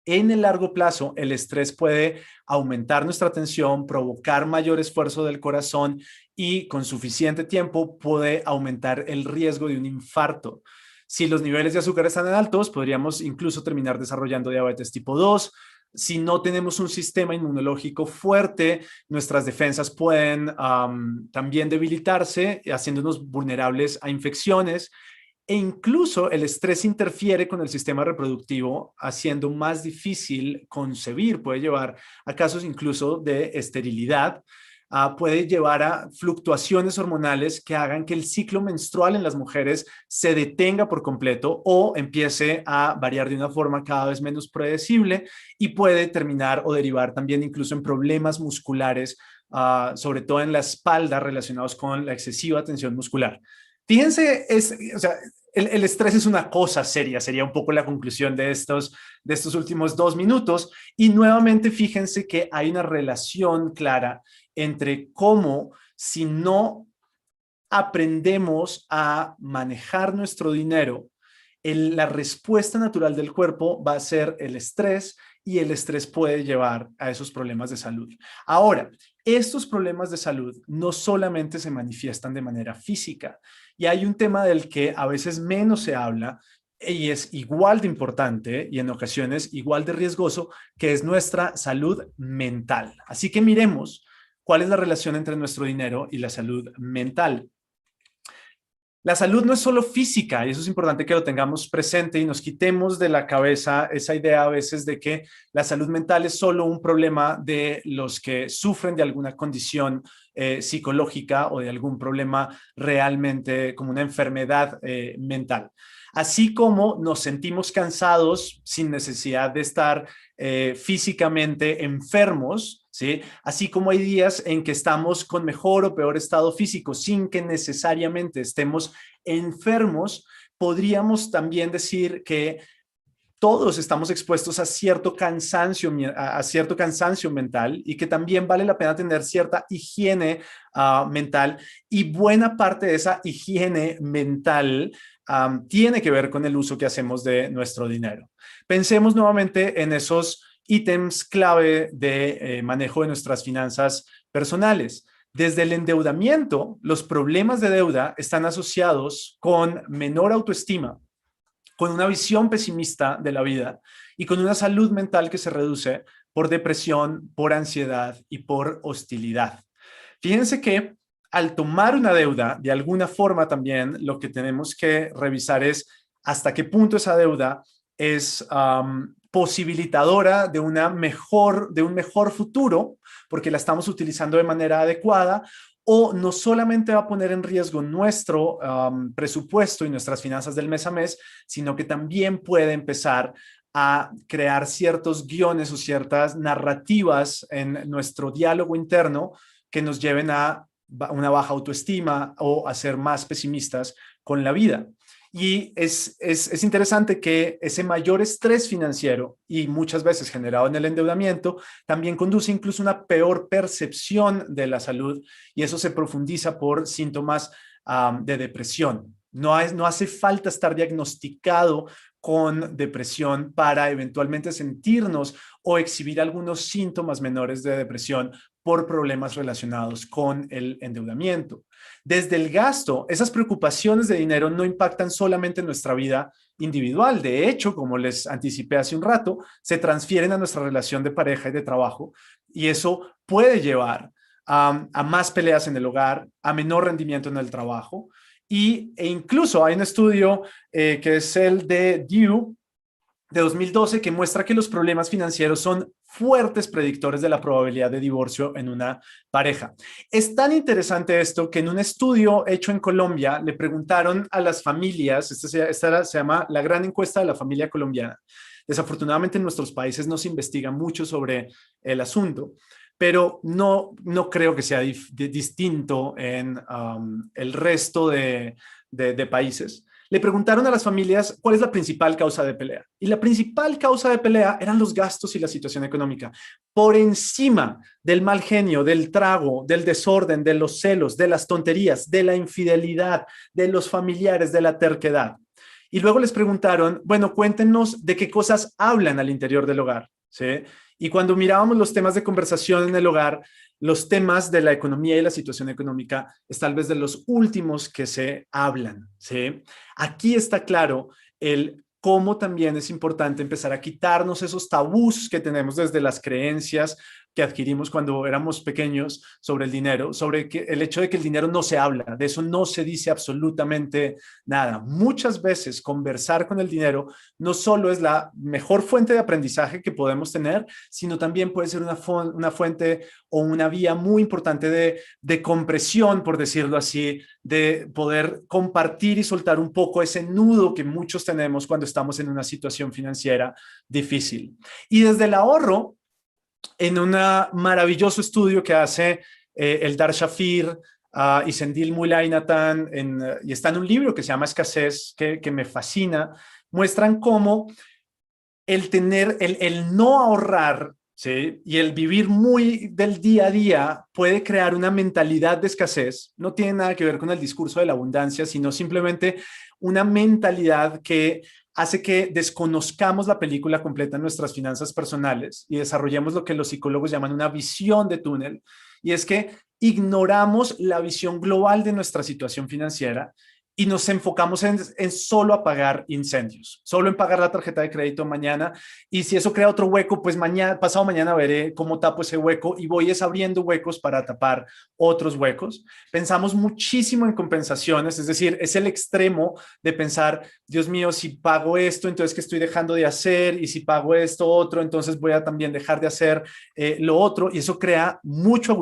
En el largo plazo, el estrés puede aumentar nuestra tensión, provocar mayor esfuerzo del corazón y con suficiente tiempo puede aumentar el riesgo de un infarto. Si los niveles de azúcar están altos, podríamos incluso terminar desarrollando diabetes tipo 2. Si no tenemos un sistema inmunológico fuerte, nuestras defensas pueden también debilitarse, haciéndonos vulnerables a infecciones. E incluso el estrés interfiere con el sistema reproductivo, haciendo más difícil concebir, puede llevar a casos incluso de esterilidad, puede llevar a fluctuaciones hormonales que hagan que el ciclo menstrual en las mujeres se detenga por completo o empiece a variar de una forma cada vez menos predecible y puede terminar o derivar también incluso en problemas musculares, sobre todo en la espalda relacionados con la excesiva tensión muscular. Fíjense, o sea, el estrés es una cosa seria, sería un poco la conclusión de estos últimos 2 minutos. Y nuevamente fíjense que hay una relación clara entre cómo si no aprendemos a manejar nuestro dinero, la respuesta natural del cuerpo va a ser el estrés y el estrés puede llevar a esos problemas de salud. Ahora, estos problemas de salud no solamente se manifiestan de manera física y hay un tema del que a veces menos se habla y es igual de importante y en ocasiones igual de riesgoso, que es nuestra salud mental. Así que miremos cuál es la relación entre nuestro dinero y la salud mental. La salud no es solo física y eso es importante que lo tengamos presente y nos quitemos de la cabeza esa idea a veces de que la salud mental es solo un problema de los que sufren de alguna condición psicológica o de algún problema realmente como una enfermedad mental. Así como nos sentimos cansados sin necesidad de estar físicamente enfermos, ¿sí? Así como hay días en que estamos con mejor o peor estado físico sin que necesariamente estemos enfermos, podríamos también decir que todos estamos expuestos a cierto cansancio mental y que también vale la pena tener cierta higiene mental, y buena parte de esa higiene mental tiene que ver con el uso que hacemos de nuestro dinero. Pensemos nuevamente en esos ítems clave de manejo de nuestras finanzas personales. Desde el endeudamiento, los problemas de deuda están asociados con menor autoestima, con una visión pesimista de la vida y con una salud mental que se reduce por depresión, por ansiedad y por hostilidad. Fíjense que al tomar una deuda, de alguna forma también lo que tenemos que revisar es hasta qué punto esa deuda es posibilitadora de un mejor futuro, porque la estamos utilizando de manera adecuada, o no solamente va a poner en riesgo nuestro presupuesto y nuestras finanzas del mes a mes, sino que también puede empezar a crear ciertos guiones o ciertas narrativas en nuestro diálogo interno que nos lleven a una baja autoestima o a ser más pesimistas con la vida. Y es interesante que ese mayor estrés financiero y muchas veces generado en el endeudamiento también conduce incluso a una peor percepción de la salud, y eso se profundiza por síntomas de depresión. No hace falta estar diagnosticado con depresión para eventualmente sentirnos o exhibir algunos síntomas menores de depresión por problemas relacionados con el endeudamiento. Desde el gasto, esas preocupaciones de dinero no impactan solamente en nuestra vida individual. De hecho, como les anticipé hace un rato, se transfieren a nuestra relación de pareja y de trabajo, y eso puede llevar a más peleas en el hogar, a menor rendimiento en el trabajo, e incluso hay un estudio que es el de Dew de 2012 que muestra que los problemas financieros son fuertes predictores de la probabilidad de divorcio en una pareja. Es tan interesante esto que en un estudio hecho en Colombia le preguntaron a las familias, esta se llama la gran encuesta de la familia colombiana. Desafortunadamente en nuestros países no se investiga mucho sobre el asunto, pero no creo que sea distinto en el resto de países. Le preguntaron a las familias cuál es la principal causa de pelea. Y la principal causa de pelea eran los gastos y la situación económica. Por encima del mal genio, del trago, del desorden, de los celos, de las tonterías, de la infidelidad, de los familiares, de la terquedad. Y luego les preguntaron, bueno, cuéntenos de qué cosas hablan al interior del hogar, ¿sí? Y cuando mirábamos los temas de conversación en el hogar, los temas de la economía y la situación económica es tal vez de los últimos que se hablan, ¿sí? Aquí está claro el cómo también es importante empezar a quitarnos esos tabús que tenemos desde las creencias que adquirimos cuando éramos pequeños sobre el dinero, sobre el hecho de que el dinero no se habla, de eso no se dice absolutamente nada. Muchas veces conversar con el dinero no solo es la mejor fuente de aprendizaje que podemos tener, sino también puede ser una fuente o una vía muy importante de compresión, por decirlo así, de poder compartir y soltar un poco ese nudo que muchos tenemos cuando estamos en una situación financiera difícil. Y desde el ahorro, en un maravilloso estudio que hace Eldar Shafir y Sendil Mullainathan, y está en un libro que se llama Escasez, que me fascina, muestran cómo el no ahorrar, ¿sí? Y el vivir muy del día a día puede crear una mentalidad de escasez. No tiene nada que ver con el discurso de la abundancia, sino simplemente una mentalidad que hace que desconozcamos la película completa en nuestras finanzas personales y desarrollemos lo que los psicólogos llaman una visión de túnel. Y es que ignoramos la visión global de nuestra situación financiera y nos enfocamos en solo apagar incendios, solo en pagar la tarjeta de crédito mañana, y si eso crea otro hueco, pues pasado mañana veré cómo tapo ese hueco y voy abriendo huecos para tapar otros huecos. Pensamos muchísimo en compensaciones, es decir, es el extremo de pensar, Dios mío, si pago esto, entonces ¿qué estoy dejando de hacer? Y si pago esto otro, entonces voy a también dejar de hacer lo otro, y eso crea mucho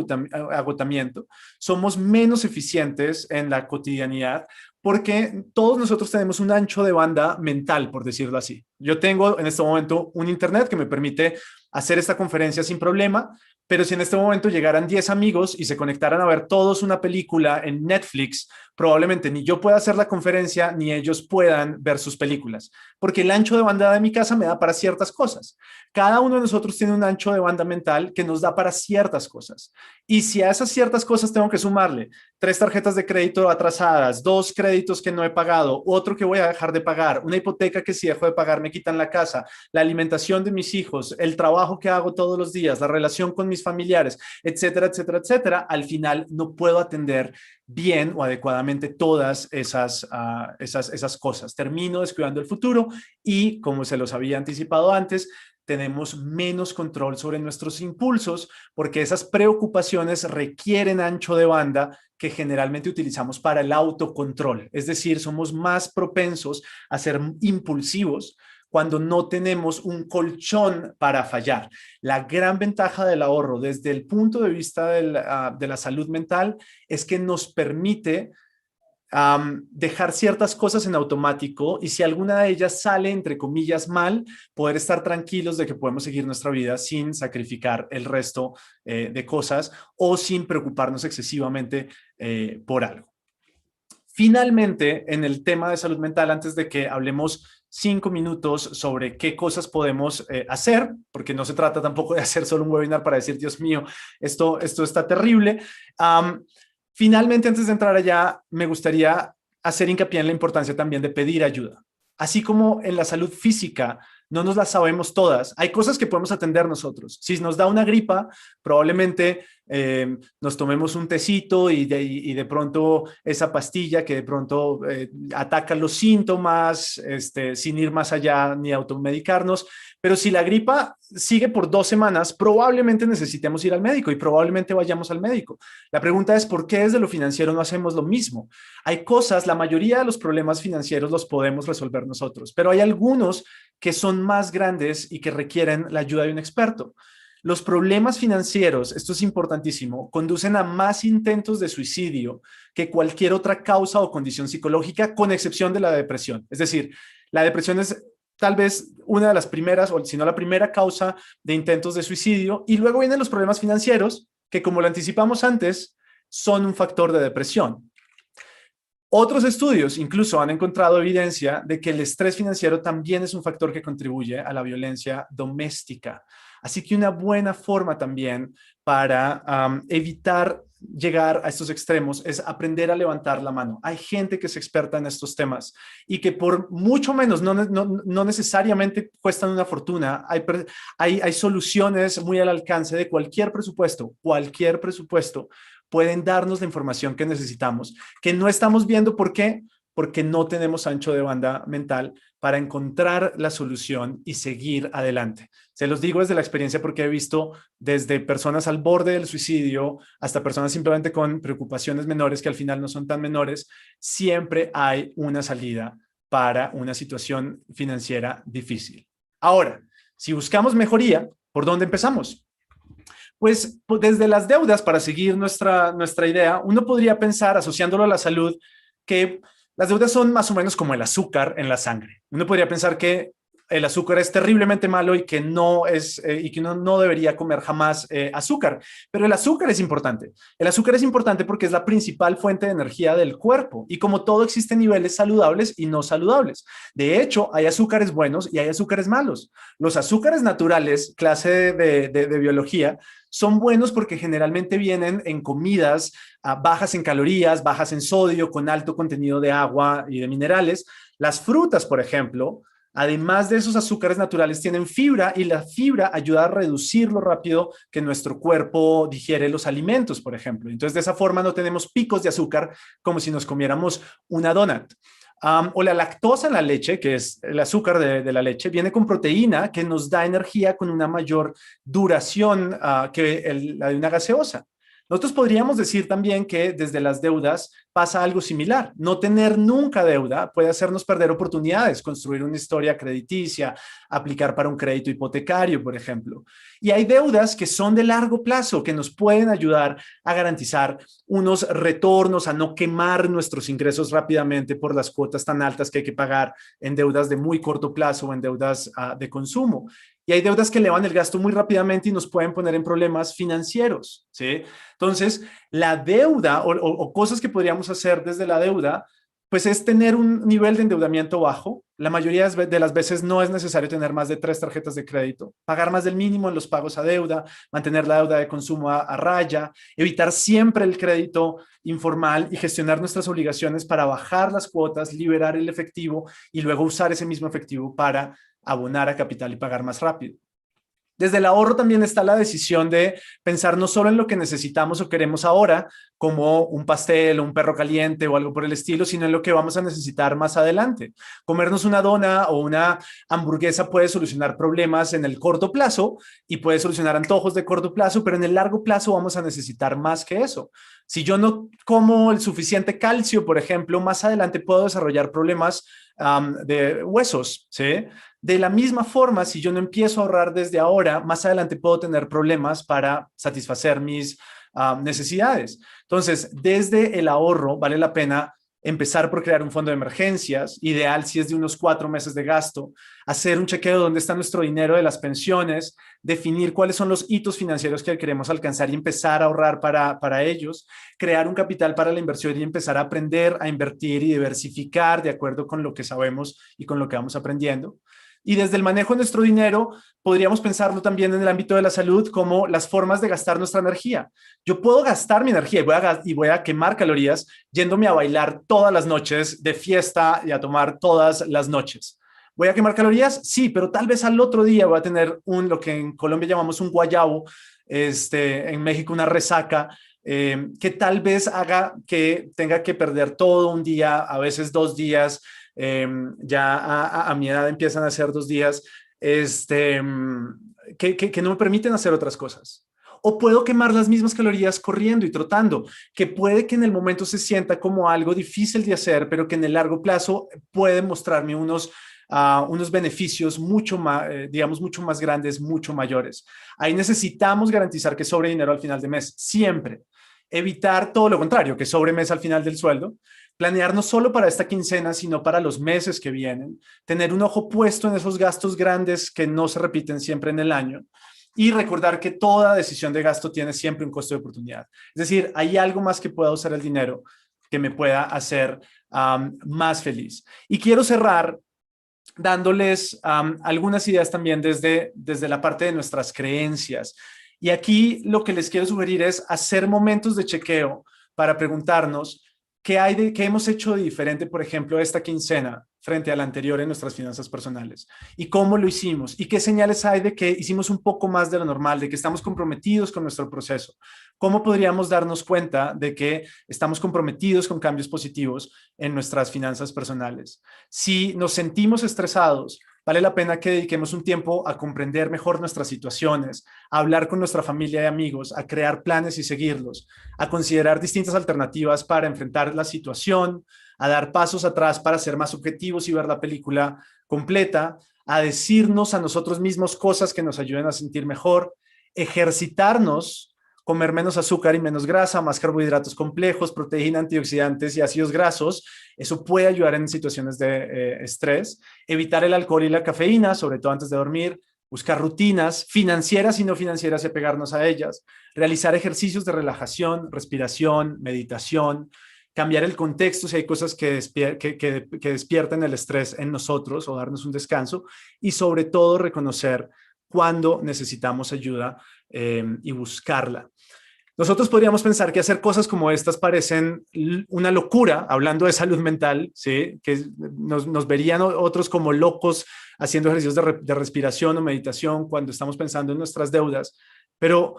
agotamiento. Somos menos eficientes en la cotidianidad, porque todos nosotros tenemos un ancho de banda mental, por decirlo así. Yo tengo en este momento un internet que me permite hacer esta conferencia sin problema, pero si en este momento llegaran 10 amigos y se conectaran a ver todos una película en Netflix, probablemente ni yo pueda hacer la conferencia, ni ellos puedan ver sus películas, porque el ancho de banda de mi casa me da para ciertas cosas. Cada uno de nosotros tiene un ancho de banda mental que nos da para ciertas cosas. Y si a esas ciertas cosas tengo que sumarle 3 tarjetas de crédito atrasadas, 2 créditos que no he pagado, otro que voy a dejar de pagar, una hipoteca que si dejo de pagar me quitan la casa, la alimentación de mis hijos, el trabajo que hago todos los días, la relación con mis familiares, etcétera, etcétera, etcétera, al final no puedo atender bien o adecuadamente todas esas cosas. Termino descuidando el futuro y, como se los había anticipado antes, tenemos menos control sobre nuestros impulsos porque esas preocupaciones requieren ancho de banda que generalmente utilizamos para el autocontrol. Es decir, somos más propensos a ser impulsivos cuando no tenemos un colchón para fallar. La gran ventaja del ahorro desde el punto de vista de la salud mental es que nos permite dejar ciertas cosas en automático, y si alguna de ellas sale, entre comillas, mal, poder estar tranquilos de que podemos seguir nuestra vida sin sacrificar el resto de cosas o sin preocuparnos excesivamente por algo. Finalmente, en el tema de salud mental, antes de que hablemos 5 minutos sobre qué cosas podemos hacer, porque no se trata tampoco de hacer solo un webinar para decir, Dios mío, esto está terrible. Finalmente, antes de entrar allá, me gustaría hacer hincapié en la importancia también de pedir ayuda. así como en la salud física, no nos las sabemos todas. Hay cosas que podemos atender nosotros. Si nos da una gripa, probablemente nos tomemos un tecito y de pronto esa pastilla que de pronto ataca los síntomas, sin ir más allá ni automedicarnos. Pero si la gripa sigue por 2 semanas, probablemente necesitemos ir al médico y probablemente vayamos al médico. La pregunta es, ¿por qué desde lo financiero no hacemos lo mismo? Hay cosas, la mayoría de los problemas financieros los podemos resolver nosotros, pero hay algunos que son más grandes y que requieren la ayuda de un experto. Los problemas financieros, esto es importantísimo, conducen a más intentos de suicidio que cualquier otra causa o condición psicológica, con excepción de la depresión. Es decir, la depresión es tal vez una de las primeras, o si no la primera causa de intentos de suicidio, y luego vienen los problemas financieros, que como lo anticipamos antes, son un factor de depresión. Otros estudios incluso han encontrado evidencia de que el estrés financiero también es un factor que contribuye a la violencia doméstica. Así que una buena forma también para evitar llegar a estos extremos es aprender a levantar la mano. Hay gente que es experta en estos temas y que por mucho menos, no necesariamente cuestan una fortuna. Hay soluciones muy al alcance de cualquier presupuesto pueden darnos la información que necesitamos, que no estamos viendo. ¿Por qué? Porque no tenemos ancho de banda mental para encontrar la solución y seguir adelante. Se los digo desde la experiencia porque he visto desde personas al borde del suicidio hasta personas simplemente con preocupaciones menores que al final no son tan menores. Siempre hay una salida para una situación financiera difícil. Ahora, si buscamos mejoría, ¿por dónde empezamos? Pues desde las deudas, para seguir nuestra idea, uno podría pensar, asociándolo a la salud, que las deudas son más o menos como el azúcar en la sangre. Uno podría pensar que el azúcar es terriblemente malo y que uno no debería comer jamás azúcar. Pero el azúcar es importante. El azúcar es importante porque es la principal fuente de energía del cuerpo. Y como todo, existen niveles saludables y no saludables. De hecho, hay azúcares buenos y hay azúcares malos. Los azúcares naturales, clase de biología, son buenos porque generalmente vienen en comidas bajas en calorías, bajas en sodio, con alto contenido de agua y de minerales. Las frutas, por ejemplo, además de esos azúcares naturales, tienen fibra y la fibra ayuda a reducir lo rápido que nuestro cuerpo digiere los alimentos, por ejemplo. Entonces, de esa forma no tenemos picos de azúcar como si nos comiéramos una donut. O la lactosa en la leche, que es el azúcar de la leche, viene con proteína que nos da energía con una mayor duración que la de una gaseosa. Nosotros podríamos decir también que desde las deudas pasa algo similar. No tener nunca deuda puede hacernos perder oportunidades, construir una historia crediticia, aplicar para un crédito hipotecario, por ejemplo. Y hay deudas que son de largo plazo, que nos pueden ayudar a garantizar unos retornos, a no quemar nuestros ingresos rápidamente por las cuotas tan altas que hay que pagar en deudas de muy corto plazo o en deudas de consumo. Y hay deudas que elevan el gasto muy rápidamente y nos pueden poner en problemas financieros, ¿sí? Entonces, la deuda o cosas que podríamos hacer desde la deuda, pues es tener un nivel de endeudamiento bajo. La mayoría de las veces no es necesario tener más de 3 tarjetas de crédito, pagar más del mínimo en los pagos a deuda, mantener la deuda de consumo a raya, evitar siempre el crédito informal y gestionar nuestras obligaciones para bajar las cuotas, liberar el efectivo y luego usar ese mismo efectivo para abonar a capital y pagar más rápido. Desde el ahorro también está la decisión de pensar no solo en lo que necesitamos o queremos ahora, como un pastel o un perro caliente o algo por el estilo, sino en lo que vamos a necesitar más adelante. Comernos una dona o una hamburguesa puede solucionar problemas en el corto plazo y puede solucionar antojos de corto plazo, pero en el largo plazo vamos a necesitar más que eso. Si yo no como el suficiente calcio, por ejemplo, más adelante puedo desarrollar problemas de huesos, ¿sí? De la misma forma, si yo no empiezo a ahorrar desde ahora, más adelante puedo tener problemas para satisfacer mis necesidades. Entonces, desde el ahorro vale la pena empezar por crear un fondo de emergencias, ideal si es de unos 4 meses de gasto, hacer un chequeo de dónde está nuestro dinero de las pensiones, definir cuáles son los hitos financieros que queremos alcanzar y empezar a ahorrar para ellos, crear un capital para la inversión y empezar a aprender a invertir y diversificar de acuerdo con lo que sabemos y con lo que vamos aprendiendo. Y desde el manejo de nuestro dinero, podríamos pensarlo también en el ámbito de la salud como las formas de gastar nuestra energía. Yo puedo gastar mi energía y voy a quemar calorías yéndome a bailar todas las noches de fiesta y a tomar todas las noches. ¿Voy a quemar calorías? Sí, pero tal vez al otro día voy a tener lo que en Colombia llamamos un guayabo, en México una resaca, que tal vez haga que tenga que perder todo un día, a veces 2 días, ya a mi edad empiezan a ser 2 días, que no me permiten hacer otras cosas. O puedo quemar las mismas calorías corriendo y trotando, que puede que en el momento se sienta como algo difícil de hacer, pero que en el largo plazo puede mostrarme unos beneficios mucho más, digamos, mucho más grandes, mucho mayores. Ahí necesitamos garantizar que sobre dinero al final de mes, siempre. Evitar todo lo contrario, que sobre mes al final del sueldo. Planear no solo para esta quincena, sino para los meses que vienen. Tener un ojo puesto en esos gastos grandes que no se repiten siempre en el año. Y recordar que toda decisión de gasto tiene siempre un costo de oportunidad. Es decir, hay algo más que pueda usar el dinero que me pueda hacer más feliz. Y quiero cerrar dándoles algunas ideas también desde la parte de nuestras creencias. Y aquí lo que les quiero sugerir es hacer momentos de chequeo para preguntarnos qué hemos hecho de diferente, por ejemplo, esta quincena frente a la anterior en nuestras finanzas personales y cómo lo hicimos y qué señales hay de que hicimos un poco más de lo normal, de que estamos comprometidos con nuestro proceso. ¿Cómo podríamos darnos cuenta de que estamos comprometidos con cambios positivos en nuestras finanzas personales? Si nos sentimos estresados, vale la pena que dediquemos un tiempo a comprender mejor nuestras situaciones, a hablar con nuestra familia y amigos, a crear planes y seguirlos, a considerar distintas alternativas para enfrentar la situación, a dar pasos atrás para ser más objetivos y ver la película completa, a decirnos a nosotros mismos cosas que nos ayuden a sentir mejor, ejercitarnos, comer menos azúcar y menos grasa, más carbohidratos complejos, proteína, antioxidantes y ácidos grasos. Eso puede ayudar en situaciones de estrés. Evitar el alcohol y la cafeína, sobre todo antes de dormir. Buscar rutinas financieras y no financieras y apegarnos a ellas. Realizar ejercicios de relajación, respiración, meditación. Cambiar el contexto si hay cosas que despierten el estrés en nosotros o darnos un descanso. Y sobre todo reconocer cuando necesitamos ayuda y buscarla. Nosotros podríamos pensar que hacer cosas como estas parecen una locura, hablando de salud mental, ¿sí? Que nos verían otros como locos haciendo ejercicios de respiración o meditación cuando estamos pensando en nuestras deudas. Pero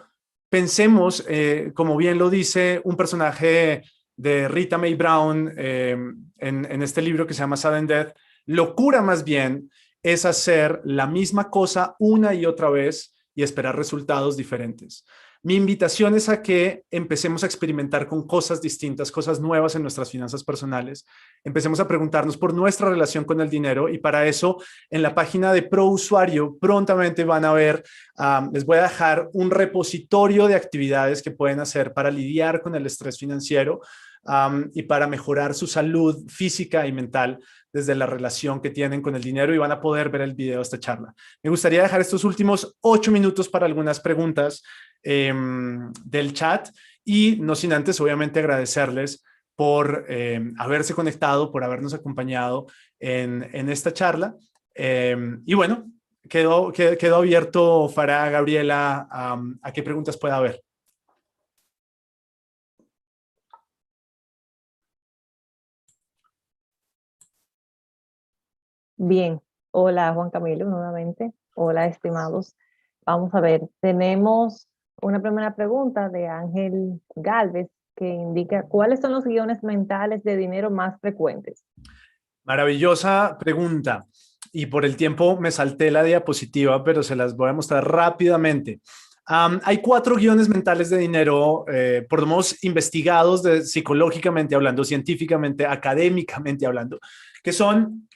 pensemos, como bien lo dice un personaje de Rita Mae Brown en este libro que se llama Sudden Death, locura más bien es hacer la misma cosa una y otra vez y esperar resultados diferentes. Mi invitación es a que empecemos a experimentar con cosas distintas, cosas nuevas en nuestras finanzas personales. Empecemos a preguntarnos por nuestra relación con el dinero y para eso en la página de ProUsuario prontamente van a ver, les voy a dejar un repositorio de actividades que pueden hacer para lidiar con el estrés financiero y para mejorar su salud física y mental desde la relación que tienen con el dinero y van a poder ver el video de esta charla. Me gustaría dejar estos últimos 8 minutos para algunas preguntas del chat y no sin antes obviamente agradecerles por haberse conectado, por habernos acompañado en esta charla. Y bueno, quedo abierto, Farah, Gabriela, a qué preguntas pueda haber. Bien, hola Juan Camilo nuevamente, hola estimados. Vamos a ver, tenemos una primera pregunta de Ángel Galvez que indica ¿cuáles son los guiones mentales de dinero más frecuentes? Maravillosa pregunta. Y por el tiempo me salté la diapositiva, pero se las voy a mostrar rápidamente. Hay 4 guiones mentales de dinero, por lo menos investigados psicológicamente hablando, científicamente, académicamente hablando, que son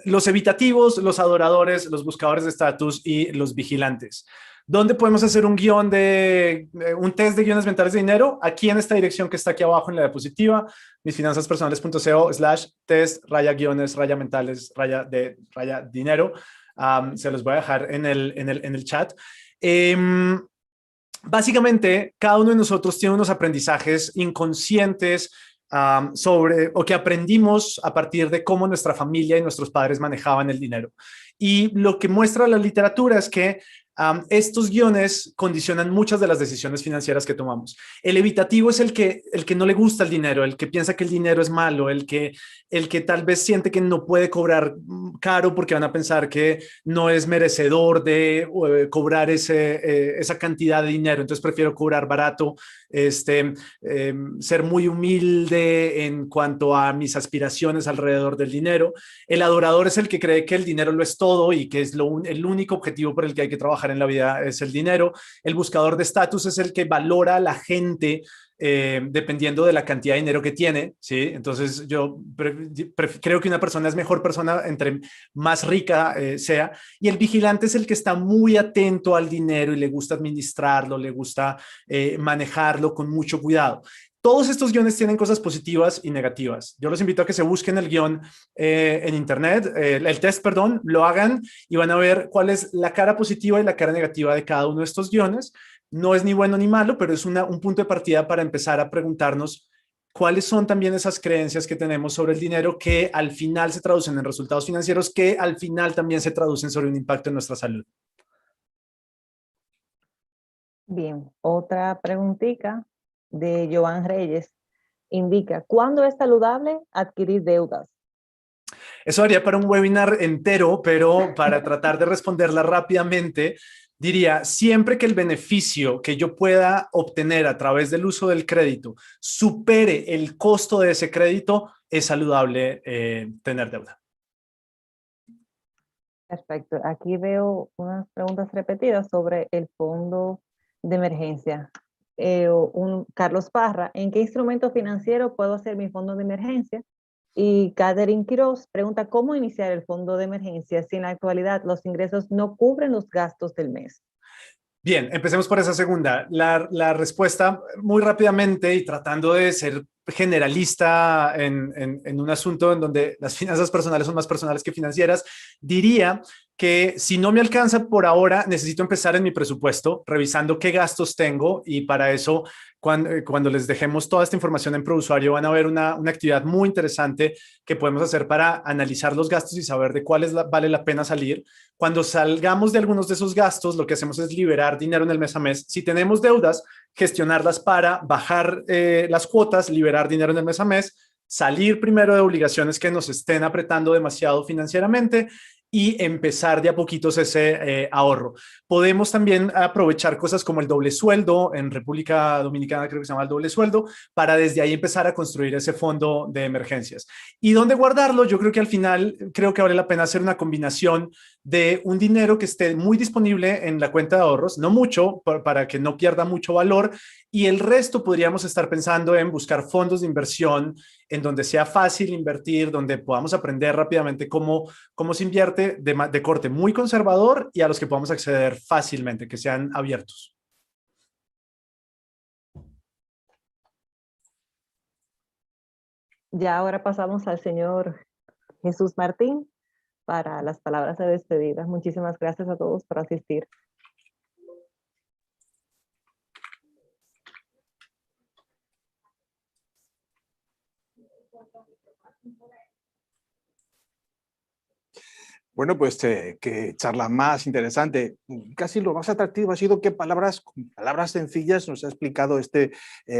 los evitativos, los adoradores, los buscadores de estatus y los vigilantes. ¿Dónde podemos hacer un guión un test de guiones mentales de dinero? Aquí en esta dirección que está aquí abajo en la diapositiva, misfinanzaspersonales.co/test, guiones, mentales, dinero. Se los voy a dejar en el chat. Básicamente, cada uno de nosotros tiene unos aprendizajes inconscientes sobre, o que aprendimos a partir de cómo nuestra familia y nuestros padres manejaban el dinero. Y lo que muestra la literatura es que estos guiones condicionan muchas de las decisiones financieras que tomamos. El evitativo es el que no le gusta el dinero, el que piensa que el dinero es malo, el que tal vez siente que no puede cobrar caro porque van a pensar que no es merecedor de cobrar esa cantidad de dinero, entonces prefiero cobrar barato, ser muy humilde en cuanto a mis aspiraciones alrededor del dinero. El adorador es el que cree que el dinero lo es todo y que es el único objetivo por el que hay que trabajar en la vida es el dinero. El buscador de estatus es el que valora a la gente dependiendo de la cantidad de dinero que tiene, ¿sí? Entonces yo creo que una persona es mejor persona entre más rica sea. Y el vigilante es el que está muy atento al dinero y le gusta administrarlo, le gusta manejarlo con mucho cuidado. Todos estos guiones tienen cosas positivas y negativas. Yo los invito a que se busquen el guión en internet, el test, perdón, lo hagan y van a ver cuál es la cara positiva y la cara negativa de cada uno de estos guiones. No es ni bueno ni malo, pero es un punto de partida para empezar a preguntarnos cuáles son también esas creencias que tenemos sobre el dinero que al final se traducen en resultados financieros que al final también se traducen sobre un impacto en nuestra salud. Bien, otra preguntita de Joan Reyes indica, ¿cuándo es saludable adquirir deudas? Eso haría para un webinar entero, pero para tratar de responderla rápidamente, diría, siempre que el beneficio que yo pueda obtener a través del uso del crédito supere el costo de ese crédito, es saludable tener deuda. Perfecto. Aquí veo unas preguntas repetidas sobre el fondo de emergencia. Carlos Parra, ¿en qué instrumento financiero puedo hacer mi fondo de emergencia? Y Catherine Quiroz pregunta, ¿cómo iniciar el fondo de emergencia si en la actualidad los ingresos no cubren los gastos del mes? Bien, empecemos por esa segunda. La respuesta muy rápidamente y tratando de ser generalista en un asunto en donde las finanzas personales son más personales que financieras, diría que si no me alcanza por ahora, necesito empezar en mi presupuesto, revisando qué gastos tengo y para eso, cuando les dejemos toda esta información en ProUsuario, van a ver una actividad muy interesante que podemos hacer para analizar los gastos y saber de cuáles vale la pena salir. Cuando salgamos de algunos de esos gastos, lo que hacemos es liberar dinero en el mes a mes. Si tenemos deudas, gestionarlas para bajar las cuotas, liberar dinero en el mes a mes, salir primero de obligaciones que nos estén apretando demasiado financieramente y empezar de a poquitos ese ahorro. Podemos también aprovechar cosas como el doble sueldo, en República Dominicana creo que se llama el doble sueldo, para desde ahí empezar a construir ese fondo de emergencias. ¿Y dónde guardarlo? Yo creo que al final creo que vale la pena hacer una combinación de un dinero que esté muy disponible en la cuenta de ahorros, no mucho, para que no pierda mucho valor, y el resto podríamos estar pensando en buscar fondos de inversión en donde sea fácil invertir, donde podamos aprender rápidamente cómo se invierte de corte muy conservador y a los que podamos acceder fácilmente, que sean abiertos. Ya ahora pasamos al señor Jesús Martín para las palabras de despedida. Muchísimas gracias a todos por asistir. Bueno, pues qué charla más interesante. Casi lo más atractivo ha sido que con palabras sencillas nos ha explicado este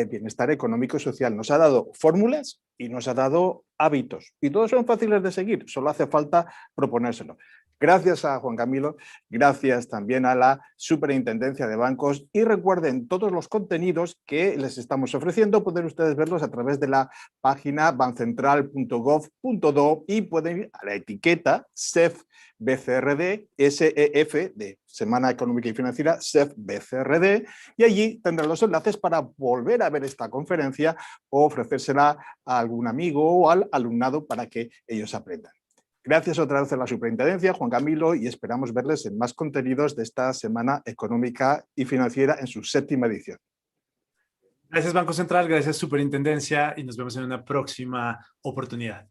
bienestar económico y social. Nos ha dado fórmulas y nos ha dado hábitos. Y todos son fáciles de seguir, solo hace falta proponérselo. Gracias a Juan Camilo, gracias también a la Superintendencia de Bancos y recuerden todos los contenidos que les estamos ofreciendo, pueden ustedes verlos a través de la página bancentral.gov.do y pueden ir a la etiqueta SEF BCRD, SEF de Semana Económica y Financiera, SEF BCRD, y allí tendrán los enlaces para volver a ver esta conferencia o ofrecérsela a algún amigo o al alumnado para que ellos aprendan. Gracias otra vez a la Superintendencia, Juan Camilo, y esperamos verles en más contenidos de esta Semana Económica y Financiera en su 7ª edición. Gracias Banco Central, gracias Superintendencia y nos vemos en una próxima oportunidad.